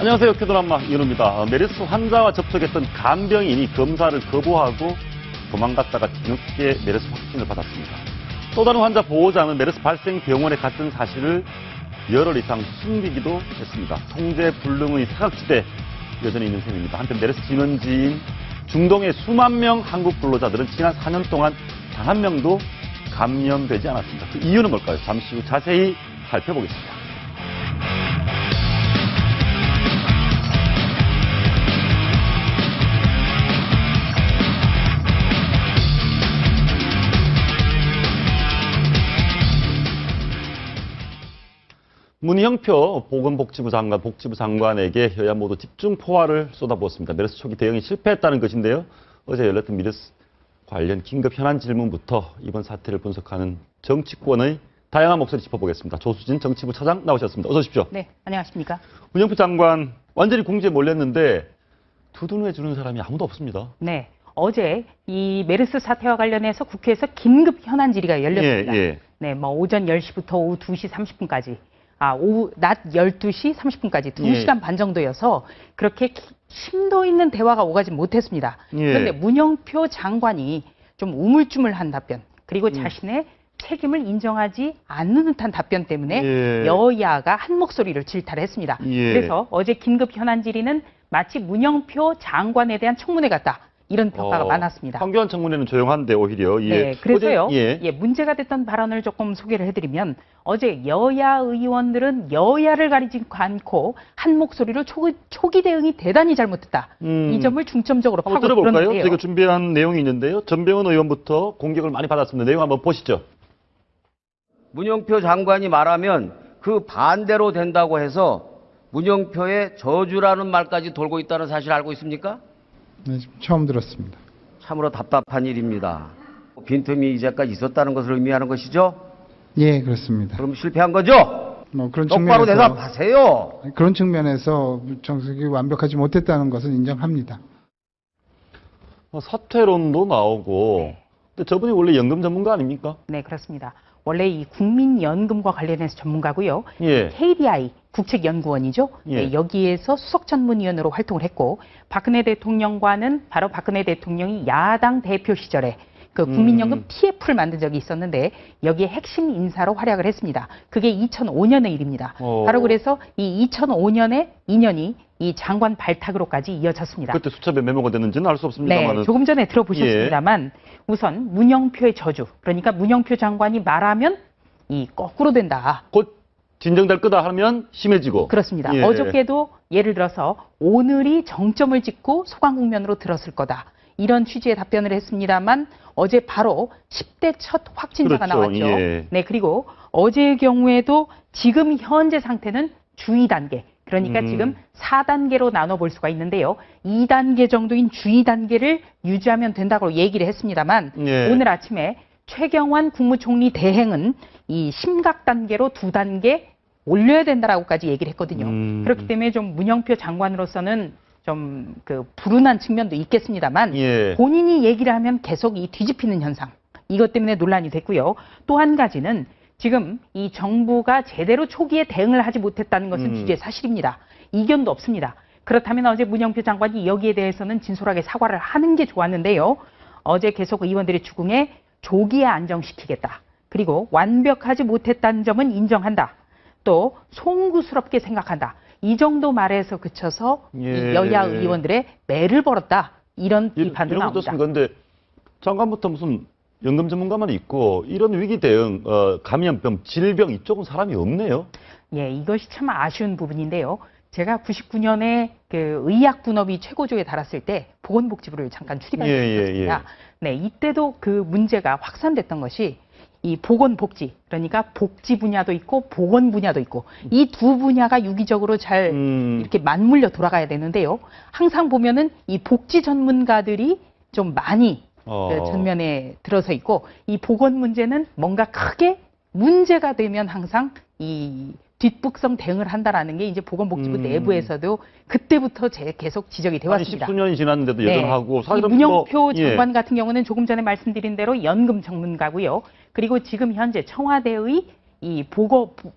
안녕하세요. 큐드라마 이현우입니다. 메르스 환자와 접촉했던 간병인이 검사를 거부하고 도망갔다가 뒤늦게 메르스 확진을 받았습니다. 또 다른 환자 보호자는 메르스 발생 병원에 갔던 사실을 열흘 이상 숨기기도 했습니다. 통제 불능의 사각지대 여전히 있는 셈입니다. 한편 메르스 진원지인 중동의 수만 명 한국 근로자들은 지난 4년 동안 단 한 명도 감염되지 않았습니다. 그 이유는 뭘까요? 잠시 후 자세히 살펴보겠습니다. 문희영표 보건복지부 장관에게 여야 모두 집중 포화를 쏟아부었습니다. 메르스 초기 대응이 실패했다는 것인데요. 어제 열렸던 메르스 관련 긴급 현안 질문부터 이번 사태를 분석하는 정치권의 다양한 목소리 짚어보겠습니다. 조수진 정치부 차장 나오셨습니다. 어서 오십시오. 네, 안녕하십니까. 문희영표 장관 완전히 궁지에 몰렸는데 두둔해 주는 사람이 아무도 없습니다. 네, 어제 이 메르스 사태와 관련해서 국회에서 긴급 현안 질의가 열렸습니다. 네, 오전 10시부터 오후 2시 30분까지. 오후 낮 12시 30분까지 2시간 반 정도여서 그렇게 심도 있는 대화가 오가지 못했습니다. 그런데 문영표 장관이 좀 우물쭈물한 답변, 그리고 자신의 책임을 인정하지 않는 듯한 답변 때문에 여야가 한 목소리를 질타했습니다. 그래서 어제 긴급 현안 질의는 마치 문영표 장관에 대한 청문회 같다. 이런 평가가 많았습니다. 황교안 청문회는 조용한데 오히려. 네, 그래서요. 문제가 됐던 발언을 조금 소개를 해드리면 어제 여야 의원들은 여야를 가리지 않고 한 목소리로 초기 대응이 대단히 잘못됐다. 이 점을 중점적으로 파고 들어볼까요? 들었는데요. 저희가 준비한 내용이 있는데요. 전병헌 의원부터 공격을 많이 받았습니다. 내용 한번 보시죠. 문영표 장관이 말하면 그 반대로 된다고 해서 문영표의 저주라는 말까지 돌고 있다는 사실 알고 있습니까? 네, 처음 들었습니다. 참으로 답답한 일입니다. 빈틈이 이제까지 있었다는 것을 의미하는 것이죠? 예, 그렇습니다. 그럼 실패한 거죠? 그런 똑바로 측면에서, 대답하세요. 그런 측면에서 정책이 완벽하지 못했다는 것은 인정합니다. 사퇴론도 나오고. 근데 저분이 원래 연금 전문가 아닙니까? 네, 그렇습니다. 원래 이 국민연금과 관련해서 전문가고요. 예. KDI 국책연구원이죠. 네, 여기에서 수석전문위원으로 활동을 했고 박근혜 대통령과는 바로 박근혜 대통령이 야당 대표 시절에 그 국민연금 PF를 만든 적이 있었는데 여기에 핵심 인사로 활약을 했습니다. 그게 2005년의 일입니다. 바로 그래서 이 2005년에 인연이 이 장관 발탁으로까지 이어졌습니다. 그때 수첩에 메모가 됐는지는 알 수 없습니다만. 네, 조금 전에 들어보셨습니다만 우선 문영표의 저주, 그러니까 문영표 장관이 말하면 이 거꾸로 된다. 곧 진정될 거다 하면 심해지고. 그렇습니다. 어저께도 예를 들어서 오늘이 정점을 찍고 소강 국면으로 들었을 거다. 이런 취지의 답변을 했습니다만 어제 바로 10대 첫 확진자가 나왔죠. 네, 그리고 어제의 경우에도 지금 현재 상태는 주의 단계. 그러니까 지금 4단계로 나눠볼 수가 있는데요. 2단계 정도인 주의 단계를 유지하면 된다고 얘기를 했습니다만 오늘 아침에 최경환 국무총리 대행은 이 심각 단계로 2단계 올려야 된다라고까지 얘기를 했거든요. 그렇기 때문에 좀 문영표 장관으로서는 좀 그 불운한 측면도 있겠습니다만 본인이 얘기를 하면 계속 이 뒤집히는 현상, 이것 때문에 논란이 됐고요. 또 한 가지는 지금 이 정부가 제대로 초기에 대응을 하지 못했다는 것은 주제 사실입니다. 이견도 없습니다. 그렇다면 어제 문영표 장관이 여기에 대해서는 진솔하게 사과를 하는 게 좋았는데요. 어제 계속 의원들의 추궁에 조기에 안정시키겠다. 그리고 완벽하지 못했다는 점은 인정한다. 또 송구스럽게 생각한다. 이 정도 말에서 그쳐서 이 여야 의원들의 매를 벌었다. 이런 비판도 나옵니다. 그런데 장관부터 무슨 연금 전문가만 있고 이런 위기 대응, 감염병, 질병 이쪽은 사람이 없네요. 예, 이것이 참 아쉬운 부분인데요. 제가 99년에 그 의학 분업이 최고조에 달았을 때 보건복지부를 잠깐 출입한 적이 있었습니다. 네, 이때도 그 문제가 확산됐던 것이 이 보건복지, 그러니까 복지 분야도 있고 보건 분야도 있고 이 두 분야가 유기적으로 잘 이렇게 맞물려 돌아가야 되는데요. 항상 보면은 이 복지 전문가들이 좀 많이 그 전면에 들어서 있고 이 보건 문제는 뭔가 크게 문제가 되면 항상 이 뒷북성 대응을 한다라는 게 이제 보건복지부 내부에서도 그때부터 계속 지적이 되어 왔습니다. 십수년이 지났는데도 여전하고. 사실은 문영표 장관 같은 경우는 조금 전에 말씀드린 대로 연금 전문가고요. 그리고 지금 현재 청와대의 이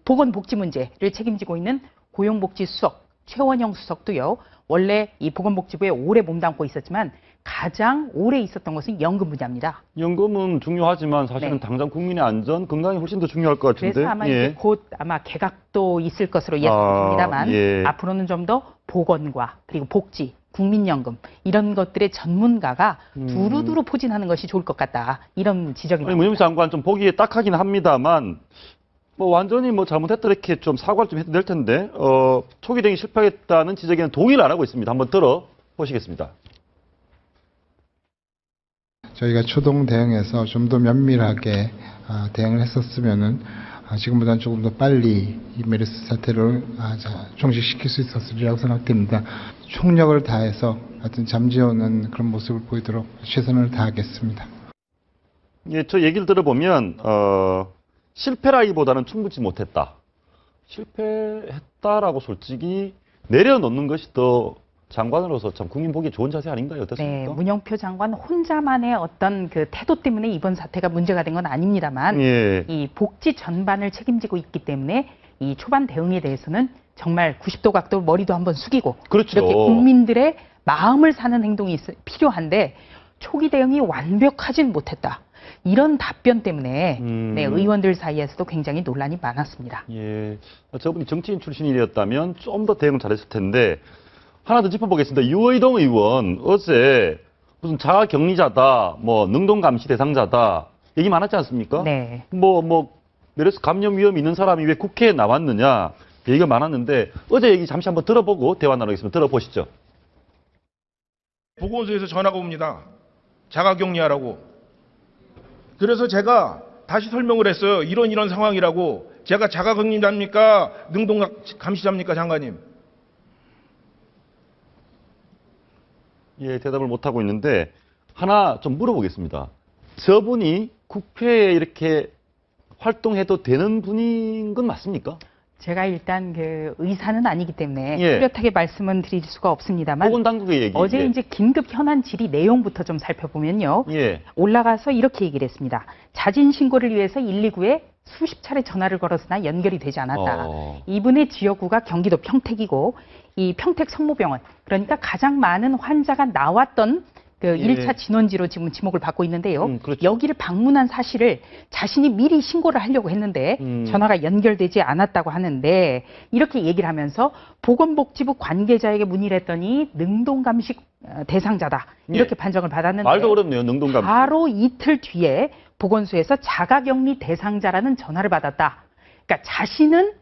보건복지 문제를 책임지고 있는 고용복지수석 최원영 수석도요. 원래 이 보건복지부에 오래 몸담고 있었지만 가장 오래 있었던 것은 연금 분야입니다. 연금은 중요하지만 사실은 네. 당장 국민의 안전, 건강이 훨씬 더 중요할 것 같은데. 그래서 아마 예. 이제 곧 아마 개각도 있을 것으로 예상됩니다만 예. 앞으로는 좀 더 보건과 그리고 복지, 국민연금 이런 것들의 전문가가 두루두루 포진하는 것이 좋을 것 같다. 이런 지적이 아니, 나옵니다. 문희상 장관 좀 보기에 딱하긴 합니다만 뭐 완전히 뭐 잘못했다 이렇게 좀 사과를 좀 해도 될 텐데 초기 대응이 실패했다는 지적에는 동의를 안 하고 있습니다. 한번 들어보시겠습니다. 저희가 초동 대응해서 좀 더 면밀하게 대응을 했었으면은 지금보다는 조금 더 빨리 이 메르스 사태를 종식시킬 수 있었으리라고 생각됩니다. 총력을 다해서 하여튼 잠재우는 그런 모습을 보이도록 최선을 다하겠습니다. 예, 저 얘기를 들어보면 실패라기보다는 충분치 못했다. 실패했다라고 솔직히 내려놓는 것이 더 장관으로서 참 국민 보기 좋은 자세 아닌가요? 어떻습니까? 네, 문영표 장관 혼자만의 어떤 그 태도 때문에 이번 사태가 문제가 된 건 아닙니다만 예. 이 복지 전반을 책임지고 있기 때문에 이 초반 대응에 대해서는 정말 90도 각도 머리도 한번 숙이고 그렇죠. 이렇게 국민들의 마음을 사는 행동이 필요한데 초기 대응이 완벽하진 못했다. 이런 답변 때문에 네, 의원들 사이에서도 굉장히 논란이 많았습니다. 예. 저분이 정치인 출신이었다면 좀 더 대응을 잘했을 텐데 하나 더 짚어보겠습니다. 유의동 의원 어제 무슨 자가격리자다, 뭐 능동감시 대상자다 얘기 많았지 않습니까? 네. 메르스 감염 위험이 있는 사람이 왜 국회에 나왔느냐 얘기가 많았는데 어제 얘기 잠시 한번 들어보고 대화 나누겠습니다. 들어보시죠. 보건소에서 전화가 옵니다. 자가격리하라고. 그래서 제가 다시 설명을 했어요. 이런 상황이라고. 제가 자가격리자입니까? 능동감시자입니까, 장관님? 예, 대답을 못하고 있는데 하나 좀 물어보겠습니다. 저분이 국회에 이렇게 활동해도 되는 분인 건 맞습니까? 제가 일단 그 의사는 아니기 때문에 예. 뚜렷하게 말씀은 드릴 수가 없습니다만 보건당국의 얘기. 어제 예. 이제 긴급 현안 질의 내용부터 좀 살펴보면요. 예. 올라가서 이렇게 얘기를 했습니다. 자진 신고를 위해서 119에 수십 차례 전화를 걸었으나 연결이 되지 않았다. 이분의 지역구가 경기도 평택이고 이 평택 성모병원 그러니까 가장 많은 환자가 나왔던 그 예. 1차 진원지로 지금 지목을 받고 있는데요. 그렇죠. 여기를 방문한 사실을 자신이 미리 신고를 하려고 했는데 전화가 연결되지 않았다고 하는데 이렇게 얘기를 하면서 보건복지부 관계자에게 문의를 했더니 능동감시 대상자다. 이렇게 예. 판정을 받았는데 말도 어렵네요. 능동감시. 바로 이틀 뒤에 보건소에서 자가격리 대상자라는 전화를 받았다. 그러니까 자신은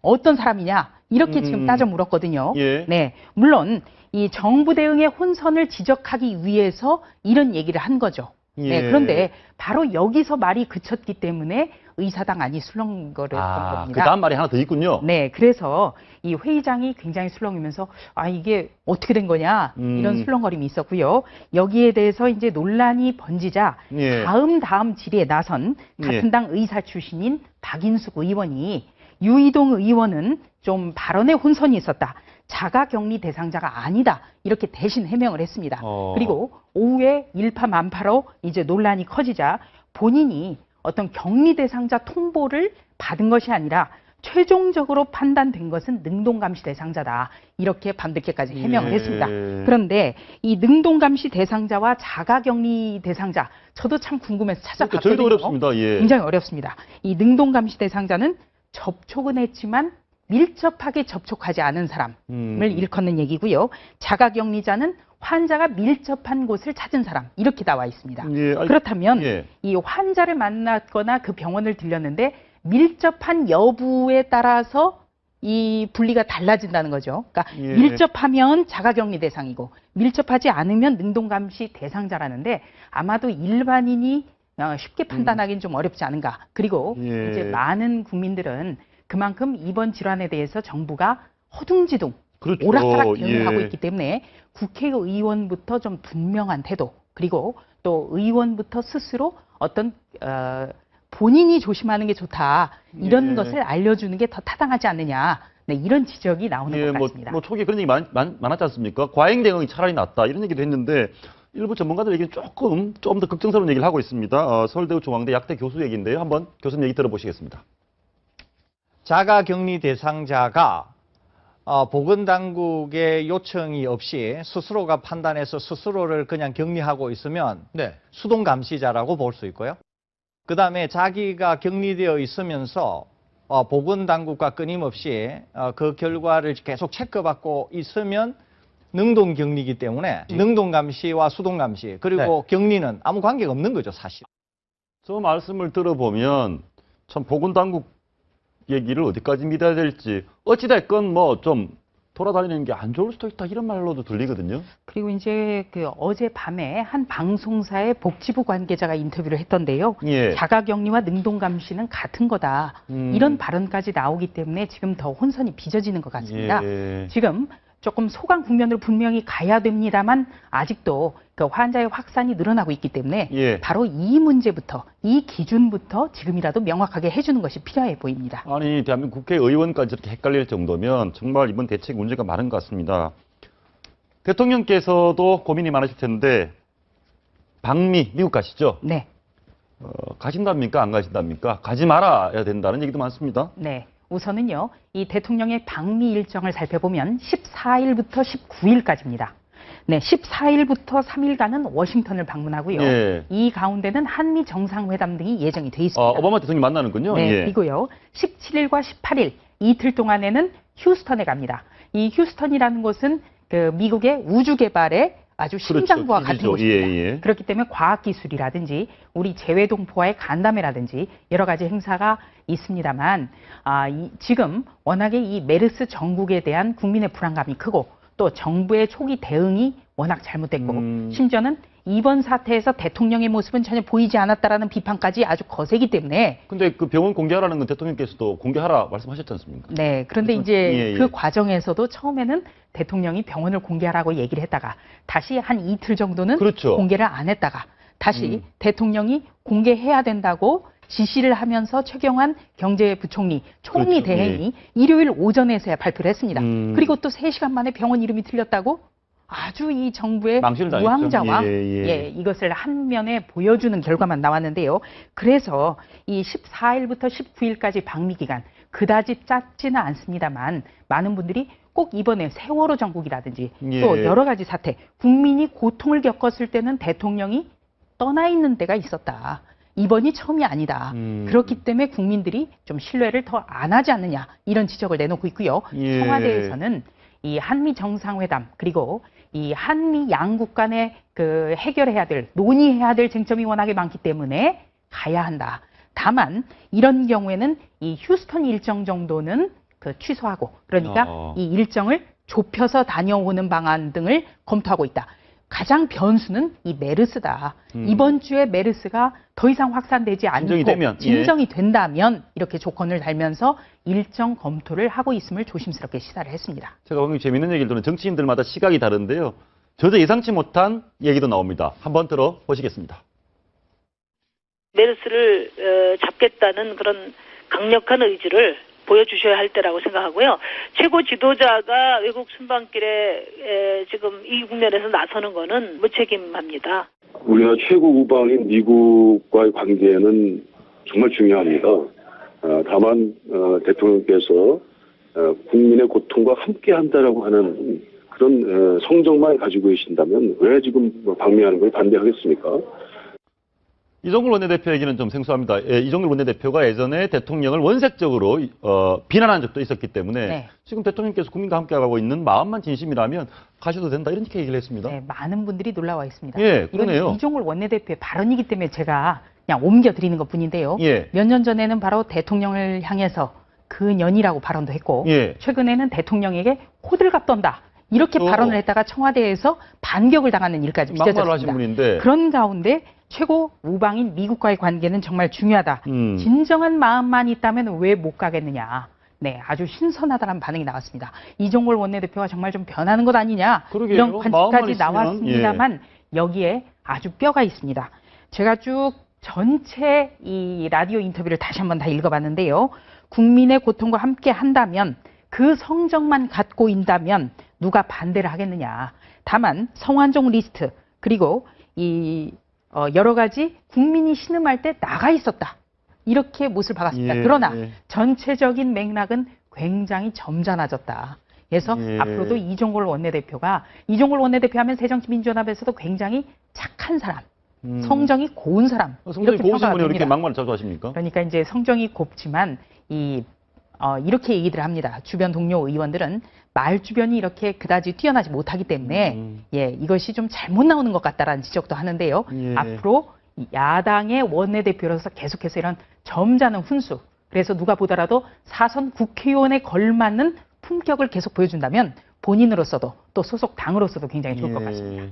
어떤 사람이냐 이렇게 지금 따져 물었거든요. 예. 네, 물론 이 정부 대응의 혼선을 지적하기 위해서 이런 얘기를 한 거죠. 예. 네, 그런데 바로 여기서 말이 그쳤기 때문에 의사당 안이 술렁거렸던 겁니다. 그 다음 말이 하나 더 있군요. 네, 그래서 이 회의장이 굉장히 술렁이면서 이게 어떻게 된 거냐 이런 술렁거림이 있었고요. 여기에 대해서 이제 논란이 번지자 예. 다음 질의에 나선 같은 예. 당 의사 출신인 박인숙 의원이 유이동 의원은 좀 발언에 혼선이 있었다. 자가격리 대상자가 아니다. 이렇게 대신 해명을 했습니다. 그리고 오후에 일파만파로 이제 논란이 커지자 본인이 어떤 격리 대상자 통보를 받은 것이 아니라 최종적으로 판단된 것은 능동감시 대상자다. 이렇게 밤늦게까지 해명을 했습니다. 그런데 이 능동감시 대상자와 자가격리 대상자 저도 참 궁금해서 찾아봤거든요. 저희도 어렵습니다. 예. 굉장히 어렵습니다. 이 능동감시 대상자는 접촉은 했지만 밀접하게 접촉하지 않은 사람을 일컫는 얘기고요. 자가격리자는 환자가 밀접한 곳을 찾은 사람 이렇게 나와 있습니다. 예. 그렇다면 예. 이 환자를 만났거나 그 병원을 들렸는데 밀접한 여부에 따라서 이 분리가 달라진다는 거죠. 그러니까 예. 밀접하면 자가격리 대상이고 밀접하지 않으면 능동감시 대상자라는데 아마도 일반인이 쉽게 판단하기는 좀 어렵지 않은가. 그리고 예. 이제 많은 국민들은 그만큼 이번 질환에 대해서 정부가 허둥지둥 그렇죠. 오락가락 대응을 예. 하고 있기 때문에 국회의원부터 좀 분명한 태도 그리고 또 의원부터 스스로 어떤 본인이 조심하는 게 좋다 이런 예. 것을 알려주는 게 더 타당하지 않느냐 네, 이런 지적이 나오는 예, 것 같습니다. 초기에 그런 얘기 많았지 않습니까? 과잉 대응이 차라리 낫다 이런 얘기도 했는데 일부 전문가들 얘기는 조금 더 걱정스러운 얘기를 하고 있습니다. 서울대우 중앙대 약대 교수 얘기인데요. 한번 교수님 얘기 들어보시겠습니다. 자가격리 대상자가 보건당국의 요청이 없이 스스로가 판단해서 스스로를 그냥 격리하고 있으면 네. 수동감시자라고 볼 수 있고요. 그 다음에 자기가 격리되어 있으면서 보건당국과 끊임없이 그 결과를 계속 체크받고 있으면 능동격리이기 때문에 능동감시와 수동감시 그리고 격리는 아무 관계가 없는 거죠, 사실. 저 말씀을 들어보면 참 보건당국 얘기를 어디까지 믿어야 될지 어찌됐건 뭐 좀 돌아다니는 게 안 좋을 수도 있다 이런 말로도 들리거든요. 그리고 이제 그 어젯밤에 한 방송사의 복지부 관계자가 인터뷰를 했던데요. 예. 자가격리와 능동감시는 같은 거다. 이런 발언까지 나오기 때문에 지금 더 혼선이 빚어지는 것 같습니다. 예. 지금 조금 소강 국면으로 분명히 가야 됩니다만 아직도 그 환자의 확산이 늘어나고 있기 때문에 예. 바로 이 문제부터 이 기준부터 지금이라도 명확하게 해주는 것이 필요해 보입니다. 아니 대한민국 국회의원까지 이렇게 헷갈릴 정도면 정말 이번 대책 문제가 많은 것 같습니다. 대통령께서도 고민이 많으실 텐데 방미 미국 가시죠? 네. 가신답니까? 안 가신답니까? 가지 말아야 된다는 얘기도 많습니다. 네. 우선은요, 이 대통령의 방미 일정을 살펴보면 14일부터 19일까지입니다. 네, 14일부터 3일간은 워싱턴을 방문하고요. 예. 이 가운데는 한미 정상회담 등이 예정이 돼 있습니다. 오바마 대통령이 만나는군요. 네, 예. 그리고요, 17일과 18일 이틀 동안에는 휴스턴에 갑니다. 이 휴스턴이라는 곳은 그 미국의 우주 개발의 아주 심장부와 그렇죠. 같은 곳입니다. 예, 예. 그렇기 때문에 과학기술이라든지 우리 재외동포와의 간담회라든지 여러 가지 행사가 있습니다만 지금 워낙에 이 메르스 전국에 대한 국민의 불안감이 크고 또 정부의 초기 대응이 워낙 잘못됐고 심지어는 이번 사태에서 대통령의 모습은 전혀 보이지 않았다라는 비판까지 아주 거세기 때문에 근데 그 병원 공개하라는 건 대통령께서도 공개하라 말씀하셨지 않습니까? 네, 그런데 이제 그 과정에서도 처음에는 대통령이 병원을 공개하라고 얘기를 했다가 다시 한 이틀 정도는 그렇죠. 공개를 안 했다가 다시 대통령이 공개해야 된다고 지시를 하면서 최경환 경제부총리 총리 그렇죠. 대행이 일요일 오전에서야 발표를 했습니다. 그리고 또 3시간 만에 병원 이름이 틀렸다고 아주 이 정부의 망신을 당했죠. 우왕좌왕 예. 이것을 한면에 보여주는 결과만 나왔는데요. 그래서 이 14일부터 19일까지 방미 기간 그다지 짧지는 않습니다만 많은 분들이 꼭 이번에 세월호 정국이라든지 또 여러 가지 사태, 국민이 고통을 겪었을 때는 대통령이 떠나 있는 때가 있었다. 이번이 처음이 아니다. 그렇기 때문에 국민들이 좀 신뢰를 더 안 하지 않느냐 이런 지적을 내놓고 있고요. 청와대에서는 이 한미 정상회담 그리고 이 한미 양국 간의 그 해결해야 될 논의해야 될 쟁점이 워낙에 많기 때문에 가야 한다. 다만 이런 경우에는 이 휴스턴 일정 정도는 그 취소하고 그러니까 이 일정을 좁혀서 다녀오는 방안 등을 검토하고 있다. 가장 변수는 이 메르스다. 이번 주에 메르스가 더 이상 확산되지 않고 진정이 된다면 이렇게 조건을 달면서 일정 검토를 하고 있음을 조심스럽게 시사를 했습니다. 제가 방금 재밌는 얘기를 들은 정치인들마다 시각이 다른데요. 저도 예상치 못한 얘기도 나옵니다. 한번 들어보시겠습니다. 메르스를 잡겠다는 그런 강력한 의지를 보여주셔야 할 때라고 생각하고요. 최고 지도자가 외국 순방길에 지금 이 국면에서 나서는 거는 무책임합니다. 우리나라 최고 우방인 미국과의 관계는 정말 중요합니다. 다만 대통령께서 국민의 고통과 함께한다라고 하는 그런 성정만 가지고 계신다면 왜 지금 방미하는 걸 반대하겠습니까? 이종걸 원내대표 얘기는 좀 생소합니다. 이종걸 원내대표가 예전에 대통령을 원색적으로 비난한 적도 있었기 때문에 지금 대통령께서 국민과 함께하고 있는 마음만 진심이라면 가셔도 된다 이렇게 얘기를 했습니다. 네, 많은 분들이 놀라와 있습니다. 그러네요. 이건 이종걸 원내대표의 발언이기 때문에 제가 그냥 옮겨드리는 것뿐인데요. 몇 년 전에는 바로 대통령을 향해서 그년이라고 발언도 했고 최근에는 대통령에게 호들갑 떤다. 이렇게 발언을 했다가 청와대에서 반격을 당하는 일까지 빚어졌습니다. 그런 가운데 최고 우방인 미국과의 관계는 정말 중요하다. 진정한 마음만 있다면 왜 못 가겠느냐. 네, 아주 신선하다는 반응이 나왔습니다. 이종걸 원내대표가 정말 좀 변하는 것 아니냐. 이런 관측까지 나왔습니다만 여기에 아주 뼈가 있습니다. 제가 쭉 전체 이 라디오 인터뷰를 다시 한번 다 읽어봤는데요. 국민의 고통과 함께 한다면 그 성적만 갖고 있다면 누가 반대를 하겠느냐. 다만 성완종 리스트 그리고 이 여러 가지 국민이 신음할 때 나가 있었다. 이렇게 못을 박았습니다. 그러나 전체적인 맥락은 굉장히 점잖아졌다. 그래서 예. 앞으로도 이종걸 원내대표가 이종걸 원내대표 하면 새정치민주연합에서도 굉장히 착한 사람, 성정이 고운 사람 성적이 이렇게 고우신 평가가 분이 이렇게 됩니다. 막말을 자주 하십니까? 그러니까 이제 성정이 곱지만 이렇게 얘기들 합니다. 주변 동료 의원들은 말 주변이 이렇게 그다지 뛰어나지 못하기 때문에 이것이 좀 잘못 나오는 것 같다라는 지적도 하는데요. 예. 앞으로 야당의 원내대표로서 계속해서 이런 점잖은 훈수, 그래서 누가 보더라도 사선 국회의원에 걸맞는 품격을 계속 보여준다면 본인으로서도 또 소속 당으로서도 굉장히 좋을 것 같습니다.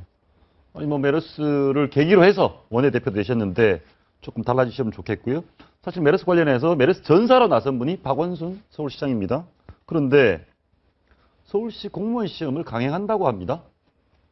아니 뭐 메르스를 계기로 해서 원내대표 되셨는데 조금 달라지시면 좋겠고요. 사실 메르스 관련해서 메르스 전사로 나선 분이 박원순 서울시장입니다. 그런데 서울시 공무원 시험을 강행한다고 합니다.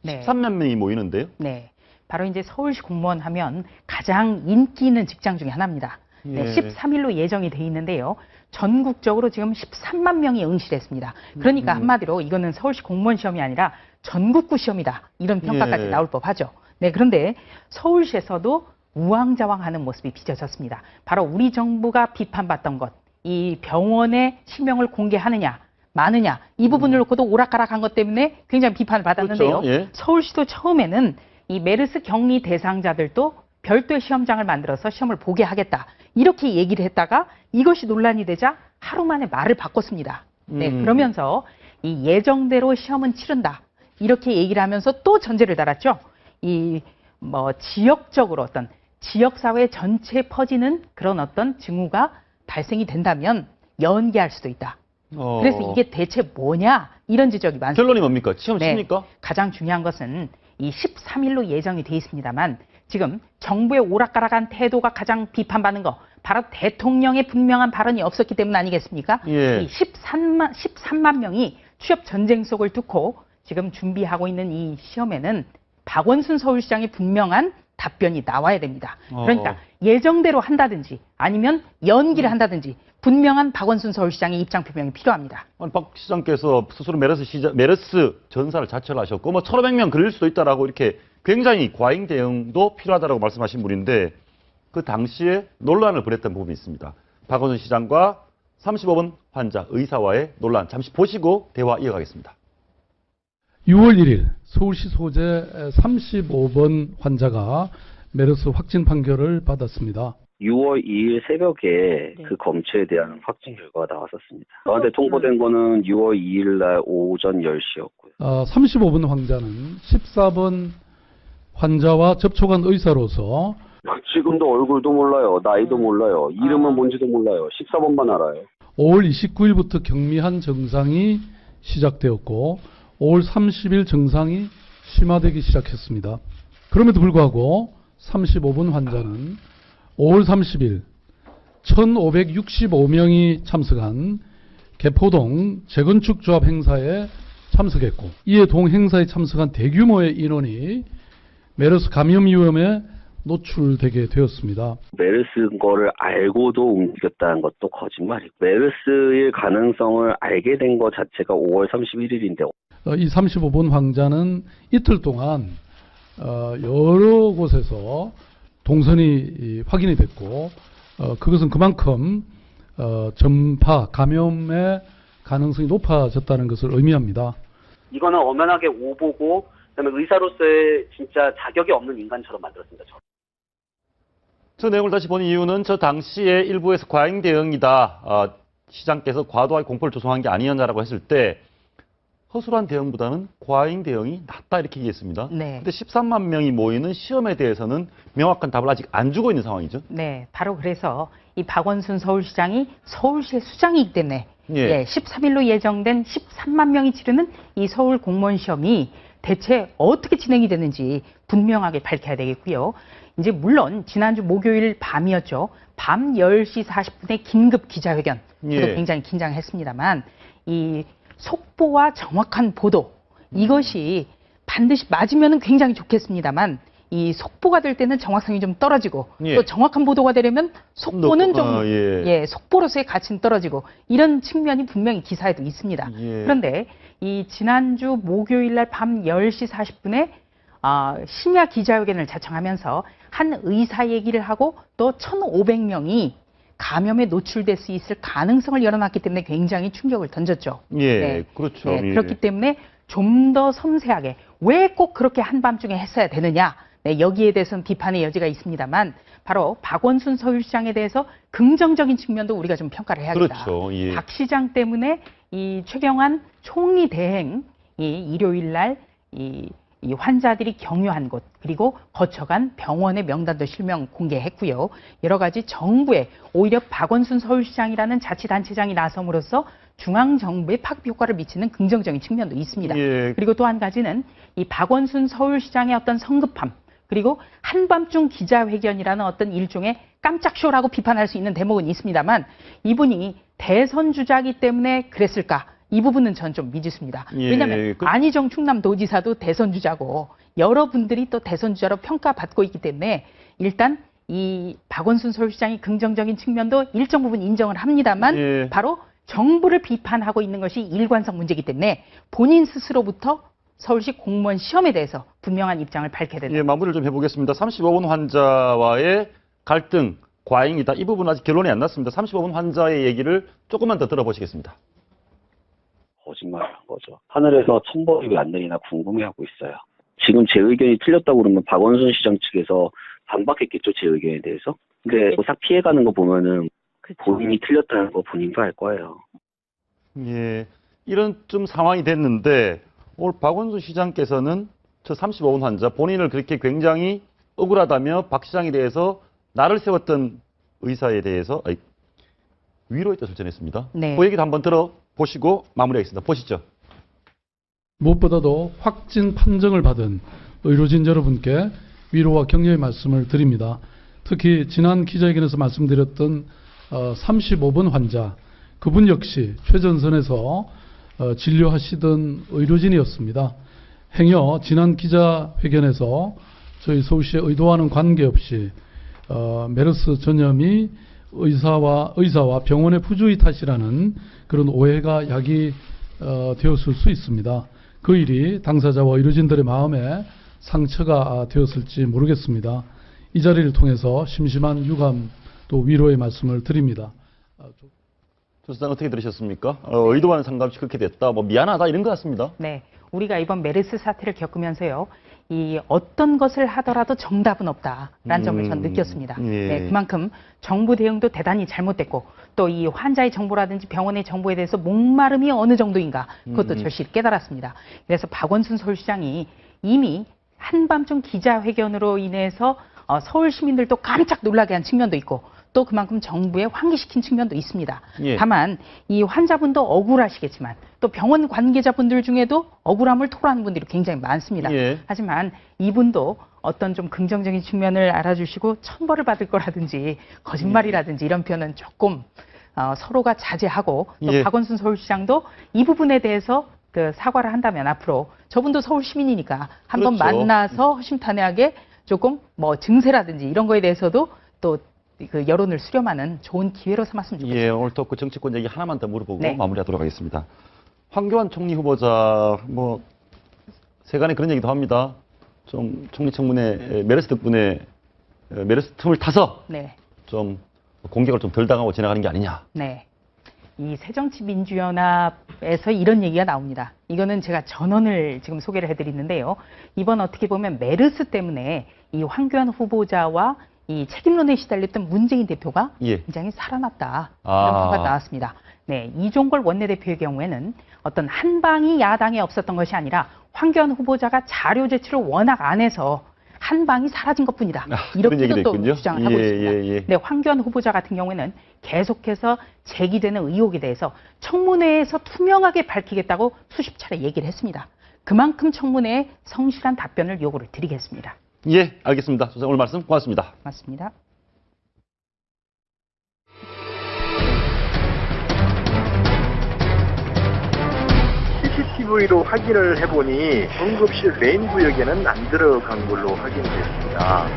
네. 13만 명이 모이는데요. 네. 바로 이제 서울시 공무원 하면 가장 인기 있는 직장 중에 하나입니다. 네, 13일로 예정이 돼 있는데요. 전국적으로 지금 13만 명이 응시했습니다. 그러니까 한마디로 이거는 서울시 공무원 시험이 아니라 전국구 시험이다. 이런 평가까지 나올 법하죠. 네, 그런데 서울시에서도 우왕좌왕하는 모습이 빚어졌습니다. 바로 우리 정부가 비판받던 것, 이 병원의 실명을 공개하느냐, 마느냐, 이 부분을 놓고도 오락가락한 것 때문에 굉장히 비판을 받았는데요. 그렇죠. 예. 서울시도 처음에는 이 메르스 격리 대상자들도 별도의 시험장을 만들어서 시험을 보게 하겠다. 이렇게 얘기를 했다가 이것이 논란이 되자 하루 만에 말을 바꿨습니다. 네, 그러면서 이 예정대로 시험은 치른다. 이렇게 얘기를 하면서 또 전제를 달았죠. 이 지역적으로 어떤 지역사회 전체에 퍼지는 그런 어떤 징후가 발생이 된다면 연기할 수도 있다. 그래서 이게 대체 뭐냐? 이런 지적이 많습니다. 결론이 뭡니까? 시험 네, 칩니까? 가장 중요한 것은 이 13일로 예정이 돼 있습니다만 지금 정부의 오락가락한 태도가 가장 비판받는 거 바로 대통령의 분명한 발언이 없었기 때문 아니겠습니까? 예. 이 13만 명이 취업 전쟁 속을 뚫고 지금 준비하고 있는 이 시험에는 박원순 서울시장의 분명한 답변이 나와야 됩니다. 그러니까 예정대로 한다든지 아니면 연기를 한다든지 분명한 박원순 서울시장의 입장 표명이 필요합니다. 아니, 박 시장께서 스스로 메르스 전사를 자처하셨고 1,500명 그릴 수도 있다라고 이렇게 굉장히 과잉 대응도 필요하다고 말씀하신 분인데 그 당시에 논란을 벌였던 부분이 있습니다. 박원순 시장과 35번 환자 의사와의 논란 잠시 보시고 대화 이어가겠습니다. 6월 1일 서울시 소재 35번 환자가 메르스 확진 판결을 받았습니다. 6월 2일 새벽에 그 검체에 대한 확진 결과가 나왔었습니다. 저한테 통보된 거는 6월 2일 날 오전 10시였고요. 35번 환자는 14번 환자와 접촉한 의사로서 지금도 얼굴도 몰라요. 나이도 몰라요. 이름은 뭔지도 몰라요. 14번만 알아요. 5월 29일부터 경미한 증상이 시작되었고 5월 30일 증상이 심화되기 시작했습니다. 그럼에도 불구하고 35번 환자는 5월 30일 1,565명이 참석한 개포동 재건축조합 행사에 참석했고 이에 동행사에 참석한 대규모의 인원이 메르스 감염 위험에 노출되게 되었습니다. 메르스인 거를 알고도 움직였다는 것도 거짓말이고 메르스일 가능성을 알게 된 것 자체가 5월 31일인데 이 35번 환자는 이틀 동안 여러 곳에서 동선이 확인이 됐고 그것은 그만큼 전파, 감염의 가능성이 높아졌다는 것을 의미합니다. 이거는 엄연하게 오보고 그다음에 의사로서의 진짜 자격이 없는 인간처럼 만들었습니다. 저 내용을 다시 본 이유는 저 당시에 일부에서 과잉 대응이다. 시장께서 과도하게 공포를 조성한 게 아니었냐라고 했을 때 허술한 대응보다는 과잉 대응이 낫다 이렇게 얘기했습니다. 네. 근데 13만 명이 모이는 시험에 대해서는 명확한 답을 아직 안 주고 있는 상황이죠. 네, 바로 그래서 이 박원순 서울시장이 서울시의 수장이기 때문에 13일로 예정된 13만 명이 치르는 이 서울 공무원 시험이 대체 어떻게 진행이 되는지 분명하게 밝혀야 되겠고요. 이제 물론 지난주 목요일 밤이었죠. 밤 10시 40분에 긴급 기자회견. 저도 굉장히 긴장했습니다만 이 속보와 정확한 보도 이것이 반드시 맞으면 굉장히 좋겠습니다만 이 속보가 될 때는 정확성이 좀 떨어지고 또 정확한 보도가 되려면 속보는 좀 속보로서의 가치는 떨어지고 이런 측면이 분명히 기사에도 있습니다. 그런데 이 지난주 목요일 날 밤 10시 40분에 심야 기자회견을 자청하면서 한 의사 얘기를 하고 또 1,500명이 감염에 노출될 수 있을 가능성을 열어놨기 때문에 굉장히 충격을 던졌죠. 예, 그렇죠. 예. 그렇기 때문에 좀 더 섬세하게 왜 꼭 그렇게 한밤중에 했어야 되느냐. 여기에 대해서는 비판의 여지가 있습니다만 바로 박원순 서울시장에 대해서 긍정적인 측면도 우리가 좀 평가를 해야겠다. 그렇죠. 예. 박 시장 때문에 이 최경환 총리 대행 이 일요일 날 이 환자들이 경유한 곳 그리고 거쳐간 병원의 명단도 실명 공개했고요. 여러 가지 정부에 오히려 박원순 서울시장이라는 자치단체장이 나섬으로써 중앙정부의 파급 효과를 미치는 긍정적인 측면도 있습니다. 예. 그리고 또 한 가지는 이 박원순 서울시장의 어떤 성급함 그리고 한밤중 기자회견이라는 어떤 일종의 깜짝 쇼라고 비판할 수 있는 대목은 있습니다만 이분이 대선 주자이기 때문에 그랬을까? 이 부분은 전 좀 미지수입니다. 예, 왜냐하면 안희정 충남도지사도 대선 주자고 여러분들이 또 대선 주자로 평가받고 있기 때문에 일단 이 박원순 서울시장이 긍정적인 측면도 일정 부분 인정을 합니다만 예. 바로 정부를 비판하고 있는 것이 일관성 문제이기 때문에 본인 스스로부터 서울시 공무원 시험에 대해서 분명한 입장을 밝혀야 된다. 예, 마무리를 좀 해보겠습니다. 35번 환자와의 갈등, 과잉이다. 이 부분은 아직 결론이 안 났습니다. 35번 환자의 얘기를 조금만 더 들어보시겠습니다. 거짓말을 한 거죠. 하늘에서 천벌이 왜 안 내리나 궁금해하고 있어요. 지금 제 의견이 틀렸다고 그러면 박원순 시장 측에서 반박했겠죠, 제 의견에 대해서. 근데 싹 피해가는 거 보면은 본인이 틀렸다는 거 본인도 알 거예요. 예, 이런 좀 상황이 됐는데 오늘 박원순 시장께서는 저 35번 환자 본인을 그렇게 굉장히 억울하다며 박 시장에 대해서 나를 세웠던 의사에 대해서 위로의 뜻을 전했습니다. 네. 그 얘기도 한번 들어보시고 마무리하겠습니다. 보시죠. 무엇보다도 확진 판정을 받은 의료진 여러분께 위로와 격려의 말씀을 드립니다. 특히 지난 기자회견에서 말씀드렸던 35번 환자, 그분 역시 최전선에서 진료하시던 의료진이었습니다. 행여 지난 기자회견에서 저희 서울시의 의도와는 관계없이 메르스 전염이 의사와 병원의 부주의 탓이라는 그런 오해가 야기되었을 수 있습니다. 그 일이 당사자와 의료진들의 마음에 상처가 되었을지 모르겠습니다. 이 자리를 통해서 심심한 유감 또 위로의 말씀을 드립니다. 조 수장 어떻게 들으셨습니까? 의도와는 상관없이 그렇게 됐다. 뭐 미안하다 이런 것 같습니다. 네, 우리가 이번 메르스 사태를 겪으면서요. 이 어떤 것을 하더라도 정답은 없다라는 점을 전 느꼈습니다. 예. 네, 그만큼 정부 대응도 대단히 잘못됐고 또 이 환자의 정보라든지 병원의 정보에 대해서 목마름이 어느 정도인가 그것도 절실히 깨달았습니다. 그래서 박원순 서울시장이 이미 한밤중 기자회견으로 인해서 서울 시민들도 깜짝 놀라게 한 측면도 있고 또 그만큼 정부에 환기시킨 측면도 있습니다. 예. 다만 이 환자분도 억울하시겠지만 또 병원 관계자분들 중에도 억울함을 토로하는 분들이 굉장히 많습니다. 예. 하지만 이분도 어떤 좀 긍정적인 측면을 알아주시고 천벌을 받을 거라든지 거짓말이라든지 이런 표현은 조금 서로가 자제하고 또 예. 박원순 서울시장도 이 부분에 대해서 그 사과를 한다면 앞으로 저분도 서울 시민이니까 한번 그렇죠. 만나서 허심탄회하게 조금 뭐 증세라든지 이런 거에 대해서도 또 그 여론을 수렴하는 좋은 기회로 삼았으면 좋겠습니다. 예, 오늘 토크 정치권 얘기 하나만 더 물어보고 네. 마무리하도록 하겠습니다. 황교안 총리 후보자 뭐 세간에 그런 얘기도 합니다. 좀 총리 청문회 메르스 덕분에 메르스 틈을 타서 네. 좀 공격을 좀 덜 당하고 지나가는 게 아니냐. 네. 이 새정치민주연합에서 이런 얘기가 나옵니다. 이거는 제가 전원을 지금 소개를 해드리는데요. 이번 어떻게 보면 메르스 때문에 이 황교안 후보자와 이 책임론에 시달렸던 문재인 대표가 예. 굉장히 살아났다. 이런 평가가 나왔습니다. 네, 이종걸 원내대표의 경우에는 어떤 한방이 야당에 없었던 것이 아니라 황교안 후보자가 자료 제출을 워낙 안 해서 한방이 사라진 것뿐이다. 그런 얘기도 이렇게도 또 있군요. 주장을 하고 있습니다. 예. 네, 황교안 후보자 같은 경우에는 계속해서 제기되는 의혹에 대해서 청문회에서 투명하게 밝히겠다고 수십 차례 얘기를 했습니다. 그만큼 청문회에 성실한 답변을 요구를 드리겠습니다. 예, 알겠습니다. 소장 오늘 말씀 고맙습니다. 맞습니다. CCTV로 확인을 해보니 응급실 메인 구역에는 안 들어간 걸로 확인됐습니다.